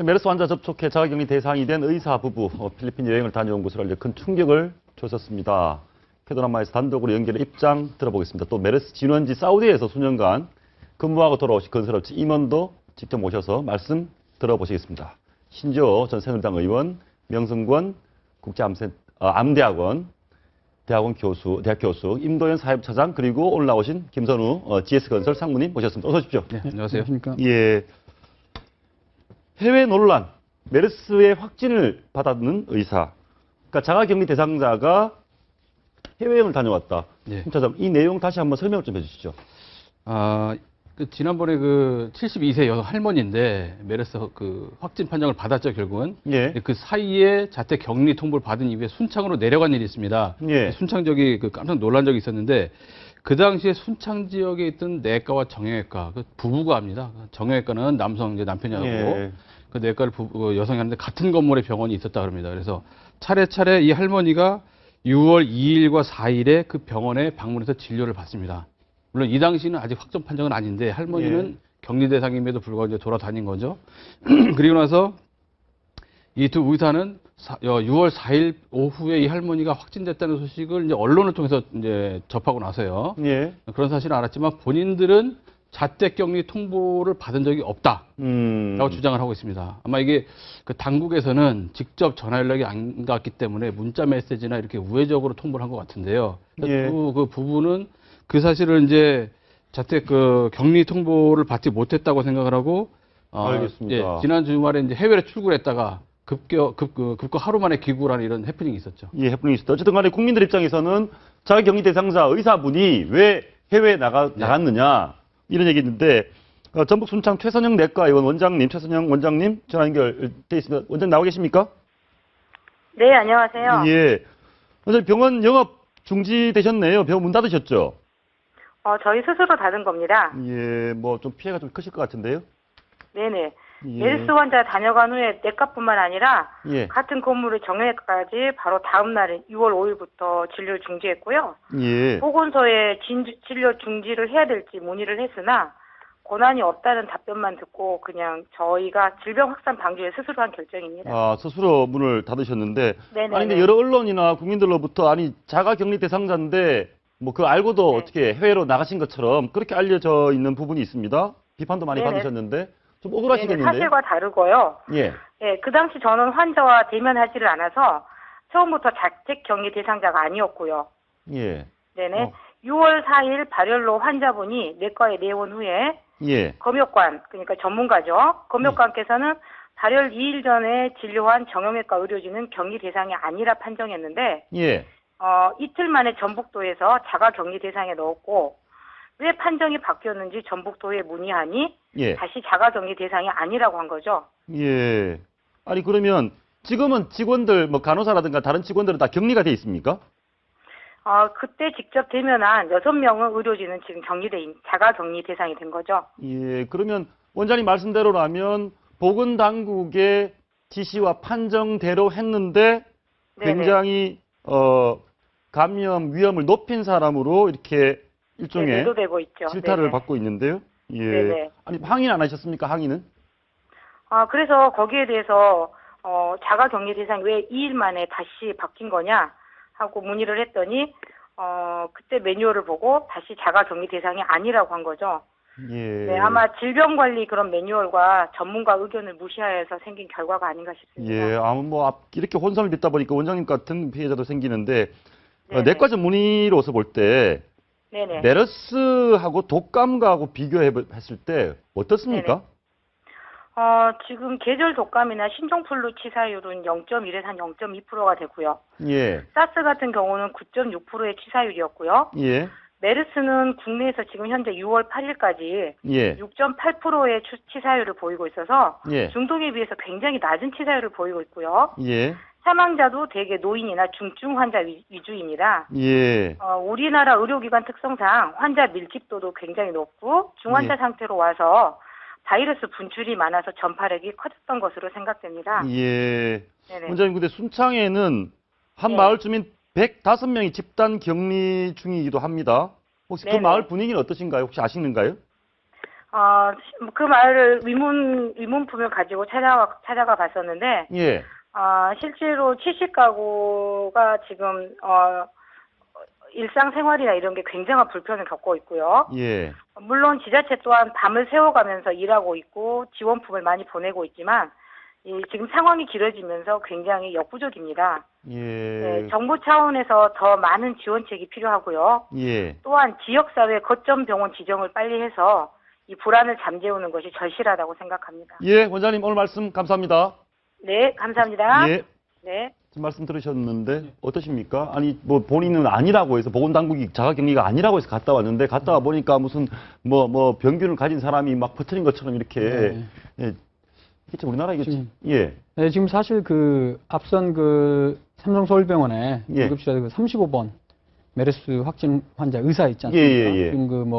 메르스 환자 접촉해 자가격리 대상이 된 의사 부부, 필리핀 여행을 다녀온 것으로 알려 큰 충격을 줬었습니다. 페도라마에서 단독으로 연결해 입장 들어보겠습니다. 또 메르스 진원지 사우디에서 수년간 근무하고 돌아오신 건설업체 임원도 직접 모셔서 말씀 들어보시겠습니다. 신지호 전 새누리당 의원, 명승권 국제암대학원 대학 교수, 임도현 사회부차장, 그리고 오늘 나오신 김선우 GS건설 상무님 모셨습니다. 어서 오십시오. 네, 안녕하세요. 예. 해외 논란, 메르스의 확진을 받았는 의사. 그러니까 자가격리 대상자가 해외여행을 다녀왔다. 네. 차장, 이 내용 다시 한번 설명을 좀 해주시죠. 지난번에 그 72세 여성 할머니인데 메르스 그 확진 판정을 받았죠, 결국은. 예. 그 사이에 자택 격리 통보를 받은 이후에 순창으로 내려간 일이 있습니다. 예. 순창 지역이 그 깜짝 놀란 적이 있었는데 그 당시에 순창 지역에 있던 내과와 정형외과 그 부부가 합니다. 정형외과는 남성 이제 남편이 하고 예. 그 내과를 여성이 하는데 같은 건물에 병원이 있었다 그럽니다. 그래서 차례차례 이 할머니가 6월 2일과 4일에 그 병원에 방문해서 진료를 받습니다. 물론 이 당시는 아직 확정 판정은 아닌데 할머니는 격리 대상임에도 불구하고 이제 돌아다닌 거죠. 그리고 나서 이 두 의사는 6월 4일 오후에 이 할머니가 확진됐다는 소식을 이제 언론을 통해서 이제 접하고 나서요. 예. 그런 사실은 알았지만 본인들은 자택 격리 통보를 받은 적이 없다라고 주장을 하고 있습니다. 아마 이게 그 당국에서는 직접 전화 연락이 안 갔기 때문에 문자 메시지나 이렇게 우회적으로 통보를 한 것 같은데요. 예. 그 부부는 그 사실을 이제 자택 그 격리 통보를 받지 못했다고 생각을 하고 알겠습니다. 지난 주말에 이제 해외로 출국했다가 급거 하루 만에 귀국을 하는 이런 해프닝이 있었죠. 예, 해프닝이 있었다. 어쨌든 간에 국민들 입장에서는 자가격리 대상자 의사분이 왜 해외에 나갔느냐 이런 얘기 있는데 전북 순창 최선영 내과의원 원장님, 최선영 원장님 전화 연결돼 있습니다. 원장님 나오 계십니까? 네, 안녕하세요. 예. 원장님 병원 영업 중지되셨네요. 병원 문 닫으셨죠? 저희 스스로 닫은 겁니다. 예, 뭐 좀 피해가 좀 크실 것 같은데요? 네네. 예. 메르스 환자 다녀간 후에 내과뿐만 아니라 예. 같은 건물의 정형외과까지 바로 다음 날 6월 5일부터 진료를 중지했고요. 예. 보건소에 진료 중지를 해야 될지 문의를 했으나 권한이 없다는 답변만 듣고 그냥 저희가 질병 확산 방지에 스스로 한 결정입니다. 스스로 문을 닫으셨는데 네네네. 아니 근데 여러 언론이나 국민들로부터 아니 자가격리 대상자인데 뭐 그 알고도 네. 어떻게 해외로 나가신 것처럼 그렇게 알려져 있는 부분이 있습니다. 비판도 많이 네네. 받으셨는데 좀 네네, 억울하시겠는데요? 사실과 다르고요. 예. 예, 그 당시 저는 환자와 대면하지를 않아서 처음부터 자택 격리 대상자가 아니었고요. 예. 네네. 6월 4일 발열로 환자분이 내과에 내원 후에 예. 검역관, 그러니까 전문가죠. 검역관께서는 발열 2일 전에 진료한 정형외과 의료진은 격리 대상이 아니라 판정했는데 예. 이틀 만에 전북도에서 자가 격리 대상에 넣었고 왜 판정이 바뀌었는지 전북도에 문의하니 예. 다시 자가 격리 대상이 아니라고 한 거죠. 예. 아니 그러면 지금은 직원들 뭐 간호사라든가 다른 직원들은 다 격리가 돼 있습니까? 그때 직접 대면한 6명의 의료진은 지금 자가 격리 대상이 된 거죠. 예. 그러면 원장님 말씀대로라면 보건당국의 지시와 판정대로 했는데 굉장히 감염 위험을 높인 사람으로 이렇게 일종의 매도되고 있죠. 질타를 네네. 받고 있는데요. 예. 네네. 아니 항의는 안 하셨습니까? 항의는? 그래서 거기에 대해서 자가 격리 대상이 왜 2일 만에 다시 바뀐 거냐 하고 문의를 했더니 그때 매뉴얼을 보고 다시 자가 격리 대상이 아니라고 한 거죠. 예. 네, 아마 질병관리 그런 매뉴얼과 전문가 의견을 무시하여서 생긴 결과가 아닌가 싶습니다. 예. 이렇게 혼선이 됐다 보니까 원장님 같은 피해자도 생기는데 네네. 내과 전문의로서 볼 때 네네. 메르스하고 독감하고 비교했을 때 어떻습니까? 지금 계절 독감이나 신종플루 치사율은 0.1에서 한 0.2%가 되고요. 예. 사스 같은 경우는 9.6%의 치사율이었고요. 예. 메르스는 국내에서 지금 현재 6월 8일까지 예. 6.8%의 치사율을 보이고 있어서 예. 중독에 비해서 굉장히 낮은 치사율을 보이고 있고요. 예. 사망자도 대개 노인이나 중증 환자 위주입니다. 예. 우리나라 의료기관 특성상 환자 밀집도도 굉장히 높고 중환자 예. 상태로 와서 바이러스 분출이 많아서 전파력이 커졌던 것으로 생각됩니다. 예. 네네. 원장님, 근데 순창에는 한 네. 마을 주민 105명이 집단 격리 중이기도 합니다. 혹시 그 네네. 마을 분위기는 어떠신가요? 혹시 아시는가요? 그 말을 의문품을 가지고 찾아가 봤었는데, 예. 실제로 70가구가 지금, 일상생활이나 이런 게 굉장한 불편을 겪고 있고요. 예. 물론 지자체 또한 밤을 새워가면서 일하고 있고 지원품을 많이 보내고 있지만, 지금 상황이 길어지면서 굉장히 역부족입니다. 예. 네, 정부 차원에서 더 많은 지원책이 필요하고요. 예. 또한 지역사회 거점 병원 지정을 빨리 해서 이 불안을 잠재우는 것이 절실하다고 생각합니다. 예, 원장님 오늘 말씀 감사합니다. 네, 감사합니다. 예. 네. 지금 말씀 들으셨는데 어떠십니까? 아니 뭐 본인은 아니라고 해서 보건당국이 자가격리가 아니라고 해서 갔다 왔는데 갔다 와 보니까 무슨 뭐 병균을 가진 사람이 막 퍼뜨린 것처럼 이렇게 예. 이게 우리나라 이게 예. 네, 지금 사실 그 앞선 그 삼성서울병원에 예. 응급실에 그 35번 메르스 확진 환자 의사 있지 않습니까? 예. 지금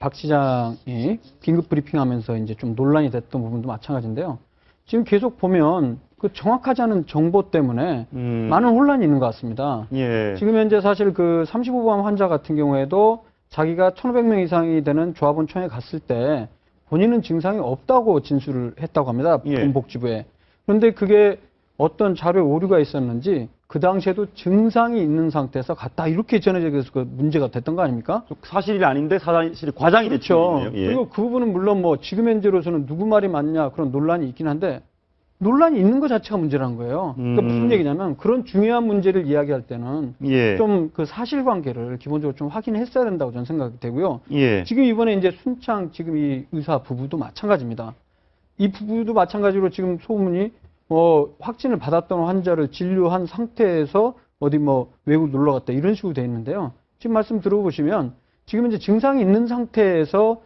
박 시장이 긴급 브리핑하면서 이제 좀 논란이 됐던 부분도 마찬가지인데요. 지금 계속 보면 그 정확하지 않은 정보 때문에 많은 혼란이 있는 것 같습니다. 예. 지금 현재 사실 그 35번 환자 같은 경우에도 자기가 1,500명 이상이 되는 조합원청에 갔을 때 본인은 증상이 없다고 진술을 했다고 합니다. 보건복지부에. 그런데 그게 어떤 자료에 오류가 있었는지 그 당시에도 증상이 있는 상태에서 갔다 이렇게 전해져서 그 문제가 됐던 거 아닙니까? 사실이 아닌데 사실이 과장이 됐죠. 됐죠. 예. 그리고 그 부분은 물론 뭐 지금 현재로서는 누구 말이 맞냐 그런 논란이 있긴 한데 논란이 있는 것 자체가 문제라는 거예요. 그러니까 무슨 얘기냐면 그런 중요한 문제를 이야기할 때는 좀 그 사실관계를 기본적으로 좀 확인했어야 된다고 저는 생각이 되고요. 지금 이번에 이제 순창 지금 이 의사 부부도 마찬가지입니다. 이 부부도 마찬가지로 지금 소문이 확진을 받았던 환자를 진료한 상태에서 어디 외국 놀러 갔다 이런 식으로 돼 있는데요. 지금 말씀 들어보시면 지금 이제 증상이 있는 상태에서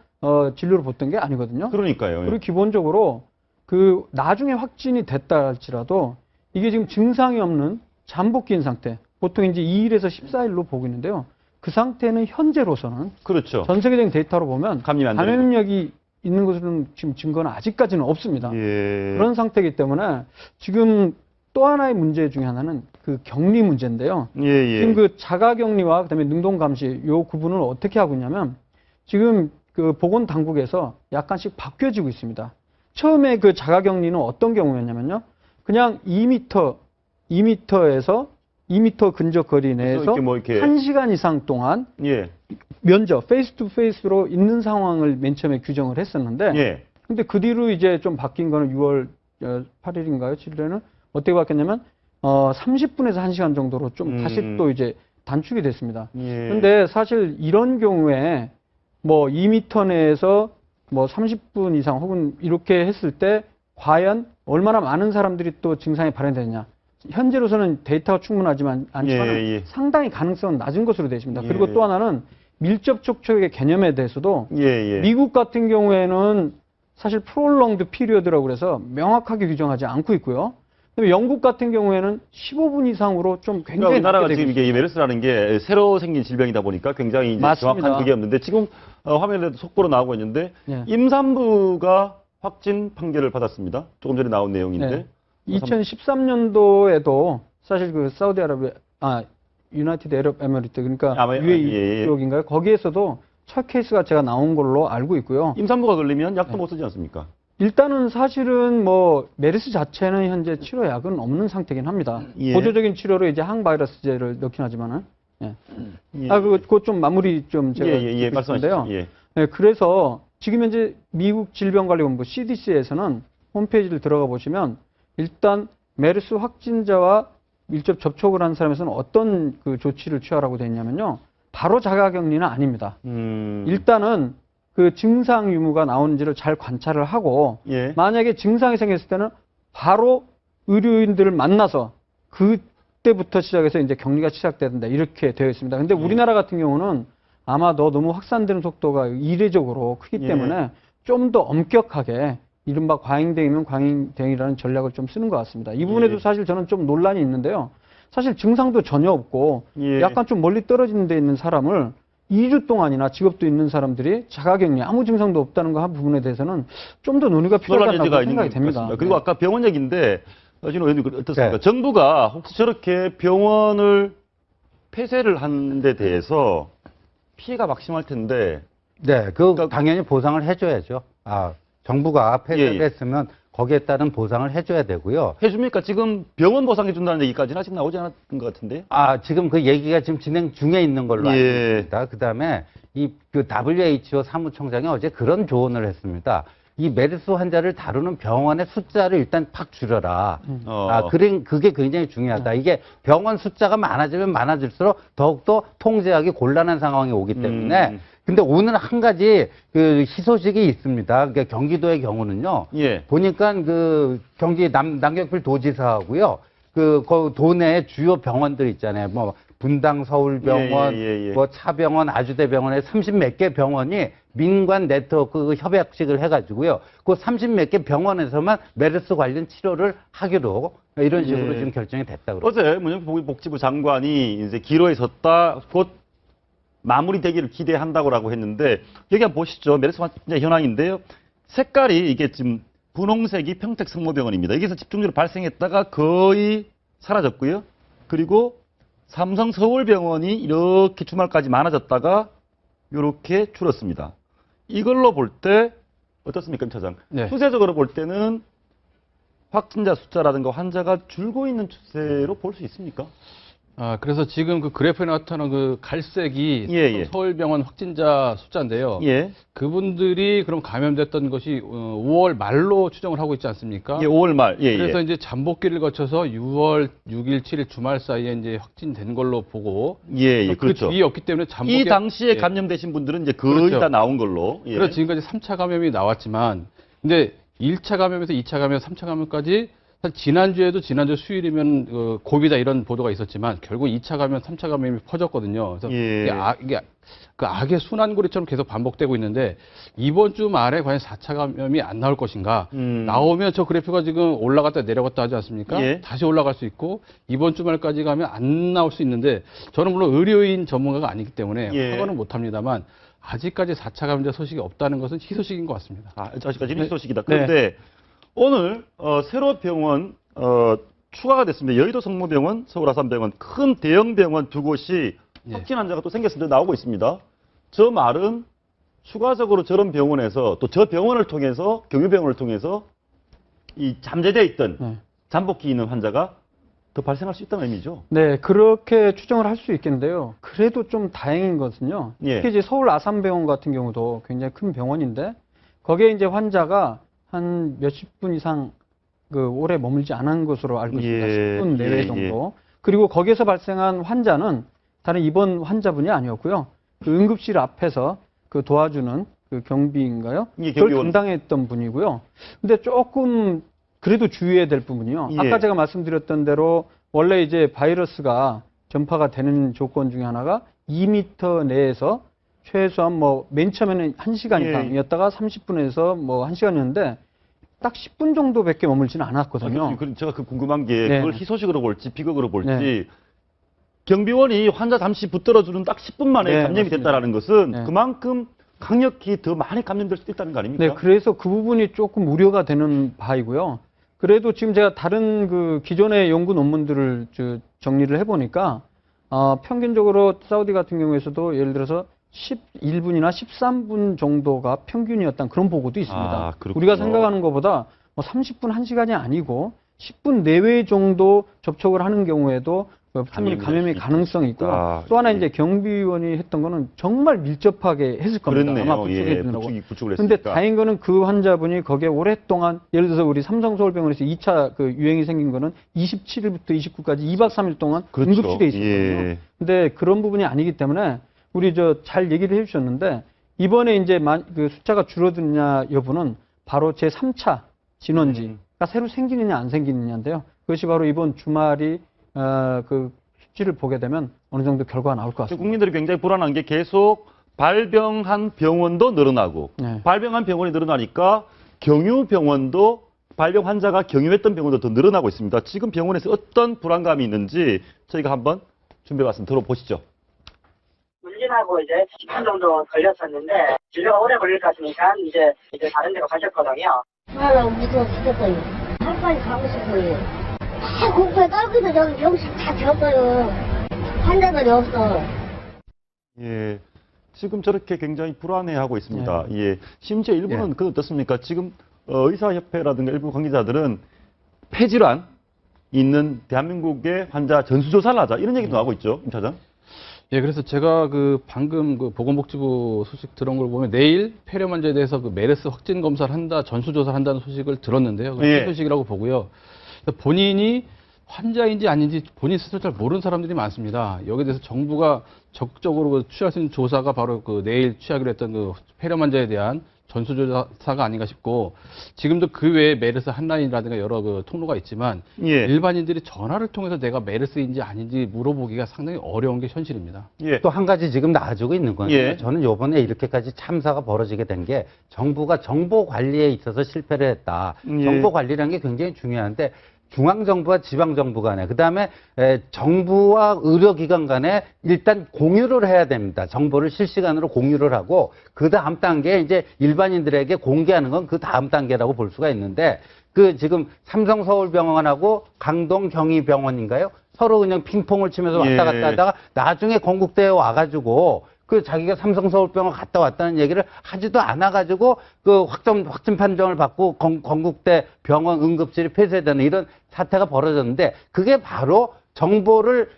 진료를 받던 게 아니거든요. 그러니까요. 그리고 기본적으로 그 나중에 확진이 됐다 할지라도 이게 지금 증상이 없는 잠복기인 상태, 보통 이제 2일에서 14일로 보고 있는데요. 그 상태는 현재로서는 그렇죠. 전 세계적인 데이터로 보면 감염력이 있는 것은 지금 증거는 아직까지는 없습니다. 그런 상태이기 때문에 지금 또 하나의 문제 중에 하나는 그 격리 문제인데요. 지금 그 자가격리와 그다음에 능동감시 요 구분을 어떻게 하고 있냐면 지금 그 보건당국에서 약간씩 바뀌어지고 있습니다. 처음에 그 자가격리는 어떤 경우였냐면요. 그냥 2m에서 2m 근접 거리 내에서 1시간 이상 동안 면접, 페이스 투 페이스로 있는 상황을 맨 처음에 규정을 했었는데 근데 그 뒤로 이제 좀 바뀐 거는 6월 8일인가요? 7일에는 어떻게 바뀌었냐면 30분에서 1시간 정도로 좀 다시 또 이제 단축이 됐습니다. 근데 사실 이런 경우에 2m 내에서 30분 이상 혹은 이렇게 했을 때 과연 얼마나 많은 사람들이 또 증상이 발현되느냐. 현재로서는 데이터가 충분하지만 않지만 상당히 가능성은 낮은 것으로 되어 있습니다. 그리고 또 하나는 밀접 접촉의 개념에 대해서도 미국 같은 경우에는 사실 프롤롱드 피리어드라고 그래서 명확하게 규정하지 않고 있고요. 그다음에 영국 같은 경우에는 15분 이상으로 좀 굉장히 우리나라가 지금 이게 메르스라는 게 새로 생긴 질병이다 보니까 굉장히 이제 정확한 그게 없는데 지금 화면에도 속보로 나오고 있는데 임산부가 확진 판결을 받았습니다. 조금 전에 나온 내용인데 2013년도에도 사실 그 유나이티드 아랍 에미리트 그러니까 UAE 쪽인가요? 거기에서도 첫 케이스가 제가 나온 걸로 알고 있고요. 임산부가 걸리면 약도 못 쓰지 않습니까? 일단은 사실은 메르스 자체는 현재 치료약은 없는 상태긴 합니다. 보조적인 치료로 이제 항바이러스제를 넣긴 하지만은. 그거 좀 마무리 좀 제가 말씀인데요. 그래서 지금 현재 미국 질병관리본부 CDC에서는 홈페이지를 들어가 보시면 일단 메르스 확진자와 밀접 접촉을 한 사람에서는 어떤 그 조치를 취하라고 되어 있냐면요. 바로 자가격리는 아닙니다. 일단은 그 증상 유무가 나오는지를 잘 관찰을 하고 만약에 증상이 생겼을 때는 바로 의료인들을 만나서 그때부터 시작해서 이제 격리가 시작돼야 된다. 이렇게 되어 있습니다. 근데 우리나라 같은 경우는 아마 너무 확산되는 속도가 이례적으로 크기 때문에 좀 더 엄격하게 이른바 과잉대응이면 과잉대응이라는 전략을 좀 쓰는 것 같습니다. 이 부분에도 사실 저는 좀 논란이 있는데요. 사실 증상도 전혀 없고 약간 좀 멀리 떨어지는 데 있는 사람을 2주 동안이나 직업도 있는 사람들이 자가격리 아무 증상도 없다는 거 한 부분에 대해서는 좀 더 논의가 필요하다고 생각이 됩니다. 그리고 아까 병원 얘기인데 지금 의원님 어떻습니까? 정부가 혹시 저렇게 병원을 폐쇄를 한 데 대해서 피해가 막심할 텐데 네, 당연히 보상을 해줘야죠. 정부가 폐쇄를 했으면 거기에 따른 보상을 해줘야 되고요. 해줍니까? 지금 병원 보상해준다는 얘기까지는 아직 나오지 않았던 것 같은데. 지금 그 얘기가 지금 진행 중에 있는 걸로 알고 있습니다. 그 다음에 그 WHO 사무총장이 어제 그런 조언을 했습니다. 이 메르스 환자를 다루는 병원의 숫자를 일단 팍 줄여라. 그게 굉장히 중요하다. 이게 병원 숫자가 많아지면 많아질수록 더욱더 통제하기 곤란한 상황이 오기 때문에. 근데 오늘 한 가지 그 희소식이 있습니다. 그러니까 경기도의 경우는요. 보니까 그 경기 남경필 도지사하고요. 그 도내 주요 병원들 있잖아요. 뭐 분당 서울병원, 뭐 차병원, 아주대병원에 30몇 개 병원이 민관 네트워크 협약식을 해가지고요. 그 30몇 개 병원에서만 메르스 관련 치료를 하기로 이런 식으로 지금 결정이 됐다 그러죠. 어제 문영복지부 장관이 이제 기로에 섰다 곧 마무리되기를 기대한다고 했는데 여기 한번 보시죠. 메르스 환자 현황인데요. 색깔이 이게 지금 분홍색이 평택성모병원입니다. 여기서 집중적으로 발생했다가 거의 사라졌고요. 그리고 삼성 서울병원이 이렇게 주말까지 많아졌다가 이렇게 줄었습니다. 이걸로 볼 때 어떻습니까, 임 차장? 추세적으로 볼 때는 확진자 숫자라든가 환자가 줄고 있는 추세로 볼 수 있습니까? 그래서 지금 그 그래프에 나타난 그 갈색이 서울병원 확진자 숫자인데요. 그분들이 그럼 감염됐던 것이 5월 말로 추정을 하고 있지 않습니까? 5월 말. 그래서 이제 잠복기를 거쳐서 6월 6일, 7일 주말 사이에 이제 확진된 걸로 보고. 그렇죠. 그 뒤였기 때문에 잠복기. 이 당시에 감염되신 분들은 이제 거의 다 나온 걸로. 그래서 지금까지 3차 감염이 나왔지만, 근데 1차 감염에서 2차 감염, 3차 감염까지 사실 지난주 수요일이면 고비다 이런 보도가 있었지만 결국 2차 감염, 3차 감염이 퍼졌거든요. 그래서 이게 그 악의 순환고리처럼 계속 반복되고 있는데 이번 주 말에 과연 4차 감염이 안 나올 것인가? 나오면 저 그래프가 지금 올라갔다 내려갔다 하지 않습니까? 다시 올라갈 수 있고 이번 주 말까지 가면 안 나올 수 있는데 저는 물론 의료인 전문가가 아니기 때문에 확언은 못합니다만 아직까지 4차 감염자 소식이 없다는 것은 희소식인 것 같습니다. 아직까지는 희소식이다. 그런데 오늘 새로 병원 추가가 됐습니다. 여의도 성모병원, 서울 아산병원, 큰 대형 병원 두 곳이 확진 환자가 또 생겼습니다. 나오고 있습니다. 저 말은 추가적으로 저런 병원에서 또 저 병원을 통해서 경유병원을 통해서 이 잠재되어 있던 잠복기 있는 환자가 더 발생할 수 있다는 의미죠. 네, 그렇게 추정을 할 수 있겠는데요. 그래도 좀 다행인 것은요. 특히 이제 서울 아산병원 같은 경우도 굉장히 큰 병원인데 거기에 이제 환자가 한 몇십 분 이상 오래 머물지 않은 것으로 알고 있습니다. 10분 내외 정도. 그리고 거기에서 발생한 환자는 다른 입원 환자분이 아니었고요. 그 응급실 앞에서 그 도와주는 그 경비인가요? 그걸 담당했던 분이고요. 근데 조금 그래도 주의해야 될 부분이요. 아까 제가 말씀드렸던 대로 원래 이제 바이러스가 전파가 되는 조건 중에 하나가 2m 내에서 최소한 맨 처음에는 1시간 이상이었다가 30분에서 1시간이었는데 딱 10분 정도밖에 머물지는 않았거든요. 제가 궁금한 게 그걸 희소식으로 볼지 비극으로 볼지 경비원이 환자 잠시 붙들어주는 딱 10분 만에 감염이 됐다라는 것은 그만큼 강력히 더 많이 감염될 수도 있다는 거 아닙니까? 네, 그래서 그 부분이 조금 우려가 되는 바이고요. 그래도 지금 제가 다른 그 기존의 연구 논문들을 정리를 해보니까 평균적으로 사우디 같은 경우에서도 예를 들어서 11분이나 13분 정도가 평균이었던 그런 보고도 있습니다. 우리가 생각하는 것보다 30분, 1시간이 아니고 10분 내외 정도 접촉을 하는 경우에도 충분히 감염의 가능성이 있고 또 하나 이제 경비원이 했던 거는 정말 밀접하게 했을 겁니다. 아마 부축해주느라고. 그런데 다행인 거는 그 환자분이 거기에 오랫동안 예를 들어서 우리 삼성서울병원에서 2차 그 유행이 생긴 거는 27일부터 29일까지 2박 3일 동안 응급실에 있었거든요. 근데 그런 부분이 아니기 때문에 우리 잘 얘기를 해주셨는데 이번에 이제 그 숫자가 줄어드느냐 여부는 바로 제 3차 진원지가 새로 생기느냐 안 생기느냐인데요. 그것이 바로 이번 주말이 그 수치를 보게 되면 어느 정도 결과가 나올 것 같습니다. 국민들이 굉장히 불안한 게 계속 발병한 병원도 늘어나고 발병한 병원이 늘어나니까 경유병원도 발병 환자가 경유했던 병원도 더 늘어나고 있습니다. 지금 병원에서 어떤 불안감이 있는지 저희가 한번 준비해봤습니다. 들어보시죠. 문진하고 이제 10분 정도 걸렸었는데 진료가 오래 걸릴 것 같으니까 이제 다른 데로 가셨거든요. 나 무서워 죽겠어요. 빨리 가고 싶어요. 공포에 떨고도 여기 병실 다 비었어요. 환자들이 없어. 지금 저렇게 굉장히 불안해하고 있습니다. 예. 심지어 일부는 그 어떻습니까? 지금 의사협회라든가 일부 관계자들은 폐질환 있는 대한민국의 환자 전수조사를 하자 이런 얘기도 나오고 있죠, 임 차장. 예, 그래서 제가 방금 보건복지부 소식 들은 걸 보면 내일 폐렴 환자에 대해서 메르스 확진 검사를 한다, 전수조사를 한다는 소식을 들었는데요. 그 소식이라고 보고요. 본인이 환자인지 아닌지 본인 스스로 잘 모르는 사람들이 많습니다. 여기에 대해서 정부가 적극적으로 취할 수 있는 조사가 바로 내일 취하기로 했던 폐렴 환자에 대한 전수조사가 아닌가 싶고, 지금도 그 외에 메르스 한라인이라든가 여러 통로가 있지만 일반인들이 전화를 통해서 내가 메르스인지 아닌지 물어보기가 상당히 어려운 게 현실입니다. 또 한 가지 지금 나아지고 있는 건데 저는 이번에 이렇게까지 참사가 벌어지게 된 게 정부가 정보 관리에 있어서 실패를 했다. 정보 관리라는 게 굉장히 중요한데 중앙정부와 지방정부 간에, 그 다음에 정부와 의료기관 간에 일단 공유를 해야 됩니다. 정보를 실시간으로 공유를 하고, 그 다음 단계에 이제 일반인들에게 공개하는 건 그 다음 단계라고 볼 수가 있는데, 지금 삼성서울병원하고 강동경희병원인가요? 서로 그냥 핑퐁을 치면서 왔다 갔다 하다가 나중에 건국대에 와가지고, 자기가 삼성서울병원 갔다 왔다는 얘기를 하지도 않아가지고 확진 판정을 받고 건국대 병원 응급실이 폐쇄되는 이런 사태가 벌어졌는데, 그게 바로 정보를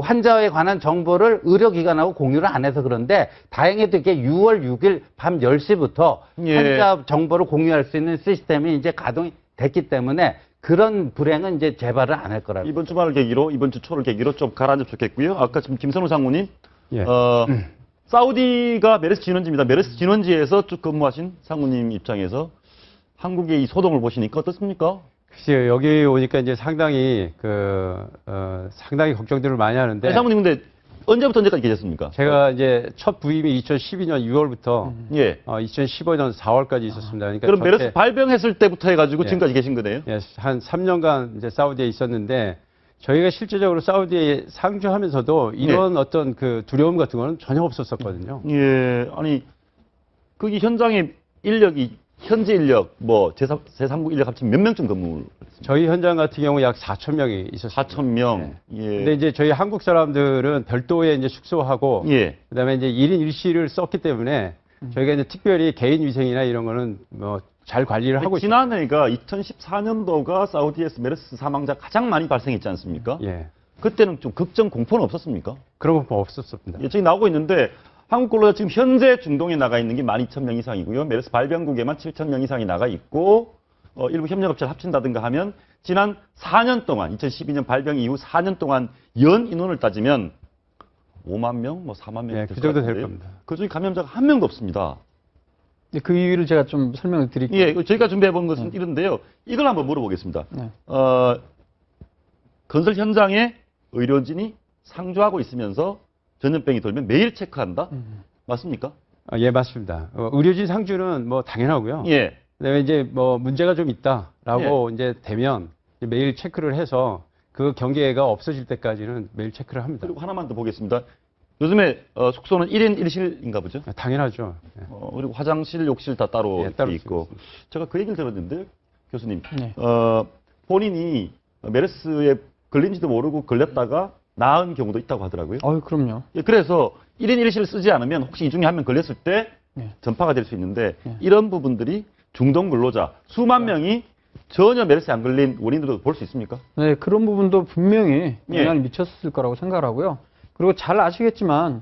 환자에 관한 정보를 의료기관하고 공유를 안 해서 그런데, 다행히도 이게 6월 6일 밤 10시부터 환자 정보를 공유할 수 있는 시스템이 이제 가동이 됐기 때문에 그런 불행은 이제 재발을 안 할 거라고. 이번 주말을 계기로, 이번 주 초를 계기로 좀 가라앉으면 좋겠고요. 아까 지금 김선우 상무님, 사우디가 메르스 진원지입니다. 메르스 진원지에서 쭉 근무하신 상무님 입장에서 한국의 이 소동을 보시니까 어떻습니까? 글쎄요, 여기 오니까 이제 상당히 상당히 걱정들을 많이 하는데. 아니, 상무님 근데 언제부터 언제까지 계셨습니까? 제가 이제 첫 부임이 2012년 6월부터 2015년 4월까지 있었습니다. 그러니까 그럼 메르스 발병했을 때부터 해가지고 지금까지 계신 거네요? 예, 한 3년간 이제 사우디에 있었는데, 저희가 실제적으로 사우디에 상주하면서도 이런 어떤 두려움 같은 거는 전혀 없었었거든요. 예, 아니, 거기 현장에 인력이, 현재 인력, 제3국 인력 합치면 몇 명쯤 근무를? 저희 현장 같은 경우 약 4,000명이 있었습니다. 4,000명. 예. 근데 이제 저희 한국 사람들은 별도에 이제 숙소하고, 그다음에 이제 1인 1실을 썼기 때문에 저희가 이제 특별히 개인 위생이나 이런 거는 잘 관리를 하고 있습니다. 지난해가 2014년도가 사우디에서 메르스 사망자 가장 많이 발생했지 않습니까? 그때는 좀 걱정 공포는 없었습니까? 그런 거 없었습니다. 저기 나오고 있는데 한국 근로자 지금 현재 중동에 나가 있는 게 12,000명 이상이고요. 메르스 발병국에만 7,000명 이상이 나가 있고, 일부 협력업체를 합친다든가 하면 지난 4년 동안, 2012년 발병 이후 4년 동안 연 인원을 따지면 5만 명, 4만 명. 그 정도 될 겁니다. 그중에 감염자가 한 명도 없습니다. 그 이유를 제가 좀 설명을 드릴게요. 예, 저희가 준비해 본 것은 이런데요. 이걸 한번 물어보겠습니다. 건설 현장에 의료진이 상주하고 있으면서 전염병이 돌면 매일 체크한다? 맞습니까? 예, 맞습니다. 의료진 상주는 당연하고요. 그다음에 이제 문제가 좀 있다라고 이제 되면 매일 체크를 해서 그 경계가 없어질 때까지는 매일 체크를 합니다. 그리고 하나만 더 보겠습니다. 요즘에 숙소는 1인 1실인가 보죠? 당연하죠. 그리고 화장실, 욕실 다 따로 있고. 제가 그 얘기를 들었는데, 교수님. 본인이 메르스에 걸린지도 모르고 걸렸다가 나은 경우도 있다고 하더라고요. 그럼요. 그래서 1인 1실을 쓰지 않으면 혹시 이 중에 한 명 걸렸을 때 전파가 될 수 있는데, 이런 부분들이 중동 근로자 수만 명이 전혀 메르스에 안 걸린 원인으로 볼 수 있습니까? 네, 그런 부분도 분명히 영향을 미쳤을 거라고 생각하고요. 그리고 잘 아시겠지만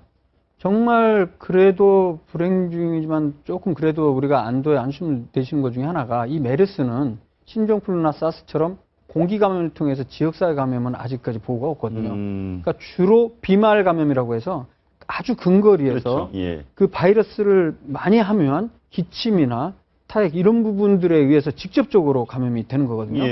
정말 그래도 불행 중이지만 조금 그래도 우리가 안심 되시는 것 중에 하나가, 이 메르스는 신종플루나 사스처럼 공기 감염을 통해서 지역사회 감염은 아직까지 보고가 없거든요. 그러니까 주로 비말 감염이라고 해서 아주 근거리에서 그 바이러스를 많이 하면 기침이나 타액 이런 부분들에 의해서 직접적으로 감염이 되는 거거든요.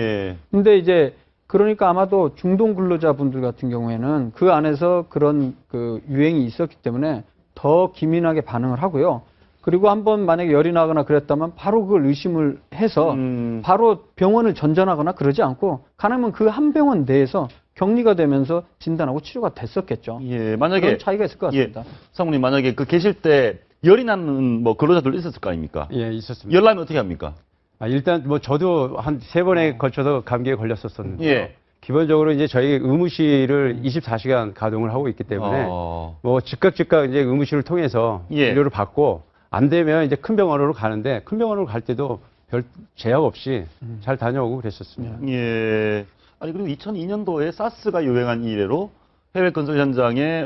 근데 이제 그러니까 아마도 중동 근로자분들 같은 경우에는 그 안에서 그런 유행이 있었기 때문에 더 기민하게 반응을 하고요. 그리고 한번 만약에 열이 나거나 그랬다면 바로 그걸 의심을 해서 바로 병원을 전전하거나 그러지 않고 가능하면 그 한 병원 내에서 격리가 되면서 진단하고 치료가 됐었겠죠. 만약에 그런 차이가 있을 것 같습니다. 상무님, 만약에 계실 때 열이 나는 근로자들 있었을 거 아닙니까? 예, 있었습니다. 열 나면 어떻게 합니까? 일단 저도 한 3번에 걸쳐서 감기에 걸렸었는데 기본적으로 이제 저희 의무실을 24시간 가동을 하고 있기 때문에 뭐 즉각 이제 의무실을 통해서 진료를 받고 안 되면 이제 큰 병원으로 가는데 큰 병원으로 갈 때도 별 제약 없이 잘 다녀오고 그랬었습니다. 예. 아니 그리고 2002년도에 사스가 유행한 이래로 해외 건설 현장의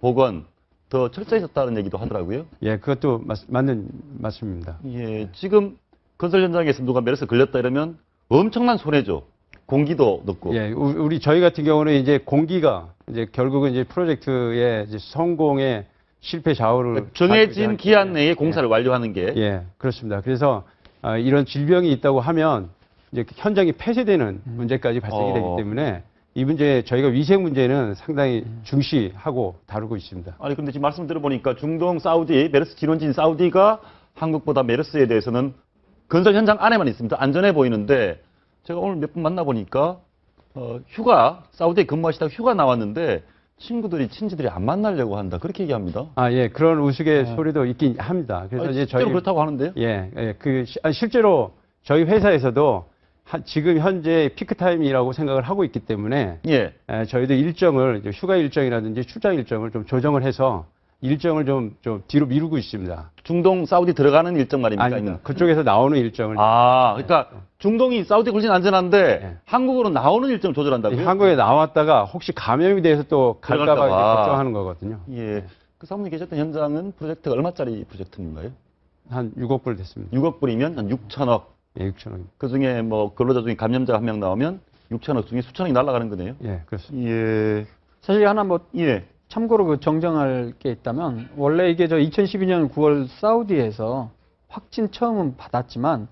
보건 더 철저해졌다는 얘기도 하더라고요. 예, 그것도 맞는 말씀입니다. 예, 지금 건설 현장에서 누가 메르스 걸렸다 이러면 엄청난 손해죠. 공기도 넣고. 예, 저희 같은 경우는 이제 공기가 이제 결국은 이제 프로젝트의 이제 성공의 실패 좌우를 정해진 기한 내에 공사를 완료하는 게. 예, 그렇습니다. 그래서 이런 질병이 있다고 하면 이제 현장이 폐쇄되는 문제까지 발생이 되기 때문에 이 문제 저희가 위생 문제는 상당히 중시하고 다루고 있습니다. 아니 근데 지금 말씀 들어보니까 중동 사우디 메르스 진원지인 사우디가 한국보다 메르스에 대해서는 건설 현장 안에만 있습니다. 안전해 보이는데 제가 오늘 몇 분 만나보니까 휴가 사우디에 근무하시다가 휴가 나왔는데 친지들이 안 만나려고 한다 그렇게 얘기합니다. 아, 예, 그런 우스갯소리도 있긴 합니다. 그래서 이제 실제로 그렇다고 하는데요? 예, 실제로 저희 회사에서도 지금 현재 피크 타임이라고 생각을 하고 있기 때문에 저희도 일정을 휴가 일정이라든지 출장 일정을 좀 조정을 해서 일정을 좀 뒤로 미루고 있습니다. 중동 사우디 들어가는 일정 말입니까? 아닙니다. 그쪽에서 나오는 일정을. 그러니까 중동이 사우디 훨씬 안전한데 한국으로 나오는 일정 조절한다고요? 한국에 나왔다가 혹시 감염이 돼서 또 갈까 봐 걱정하는 거거든요. 예. 그 사모님 계셨던 현장은 프로젝트가 얼마짜리 프로젝트인가요? 한 6억 불 됐습니다. 6억 불이면 한 6천억. 예, 6천억. 그 중에 뭐 근로자 중에 감염자가 한 명 나오면 6천억 중에 수천억이 날아가는 거네요. 예, 그렇습니다. 예. 사실 하나 참고로 그 정정할 게 있다면 원래 이게 2012년 9월 사우디에서 확진 처음은 받았지만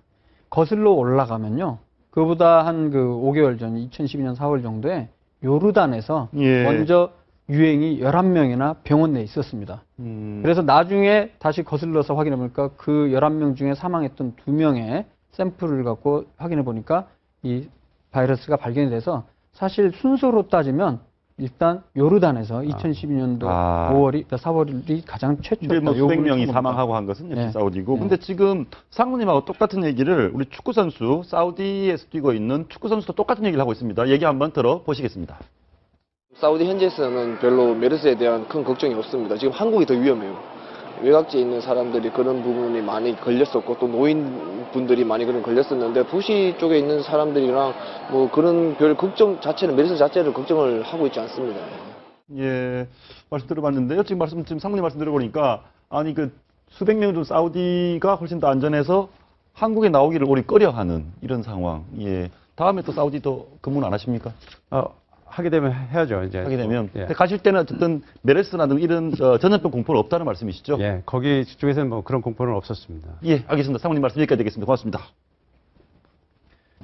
거슬러 올라가면요. 그보다 한 5개월 전 2012년 4월 정도에 요르단에서 먼저 유행이 11명이나 병원 내에 있었습니다. 그래서 나중에 다시 거슬러서 확인해 보니까 그 11명 중에 사망했던 2명의 샘플을 갖고 확인해 보니까 이 바이러스가 발견이 돼서 사실 순서로 따지면 일단 요르단에서 2012년도 4월이 가장 최초였다. 뭐 수백 명이 사망하고 한 것은 역시 사우디고. 근데 지금 상무님하고 똑같은 얘기를 우리 축구 선수 사우디에서 뛰고 있는 축구 선수도 똑같은 얘기를 하고 있습니다. 얘기 한번 들어보시겠습니다. 사우디 현지에서는 별로 메르스에 대한 큰 걱정이 없습니다. 지금 한국이 더 위험해요. 외곽지에 있는 사람들이 그런 부분이 많이 걸렸었고 또 노인분들이 많이 그런 걸렸었는데 도시 쪽에 있는 사람들이랑 뭐 그런 별 걱정 자체는 메르스 자체를 걱정을 하고 있지 않습니다. 예, 말씀 들어봤는데요. 지금 상무님 말씀 들어보니까 아니 그 수백 명 중 사우디가 훨씬 더 안전해서 한국에 나오기를 오래 꺼려하는 이런 상황. 예, 다음에 또 사우디도 근무는 안 하십니까? 하게 되면 해야죠, 이제. 하게 되면. 가실 때는 어쨌든 메르스나 이런 전염병 공포는 없다는 말씀이시죠? 예, 거기 쪽에서는 뭐 그런 공포는 없었습니다. 예, 알겠습니다. 상무님 말씀 여기까지 되겠습니다. 고맙습니다.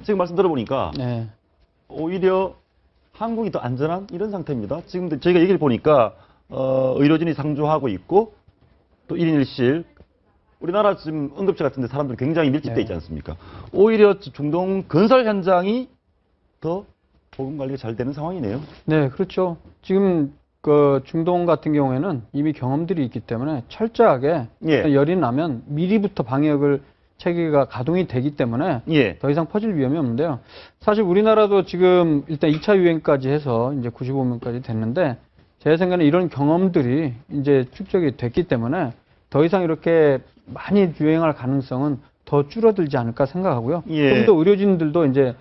지금 말씀 들어보니까 오히려 한국이 더 안전한 이런 상태입니다. 지금 저희가 얘기를 보니까 의료진이 상주하고 있고 또 1인 1실 우리나라 지금 응급실 같은 데 사람들이 굉장히 밀집돼 있지 않습니까? 오히려 중동 건설 현장이 더 보건 관리가 잘 되는 상황이네요. 네, 그렇죠. 지금 그 중동 같은 경우에는 이미 경험들이 있기 때문에 철저하게 열이 나면 미리부터 방역을 체계가 가동이 되기 때문에 더 이상 퍼질 위험이 없는데요. 사실 우리나라도 지금 일단 2차 유행까지 해서 이제 95명까지 됐는데 제 생각에는 이런 경험들이 이제 축적이 됐기 때문에 더 이상 이렇게 많이 유행할 가능성은 더 줄어들지 않을까 생각하고요. 좀 더 의료진들도 이제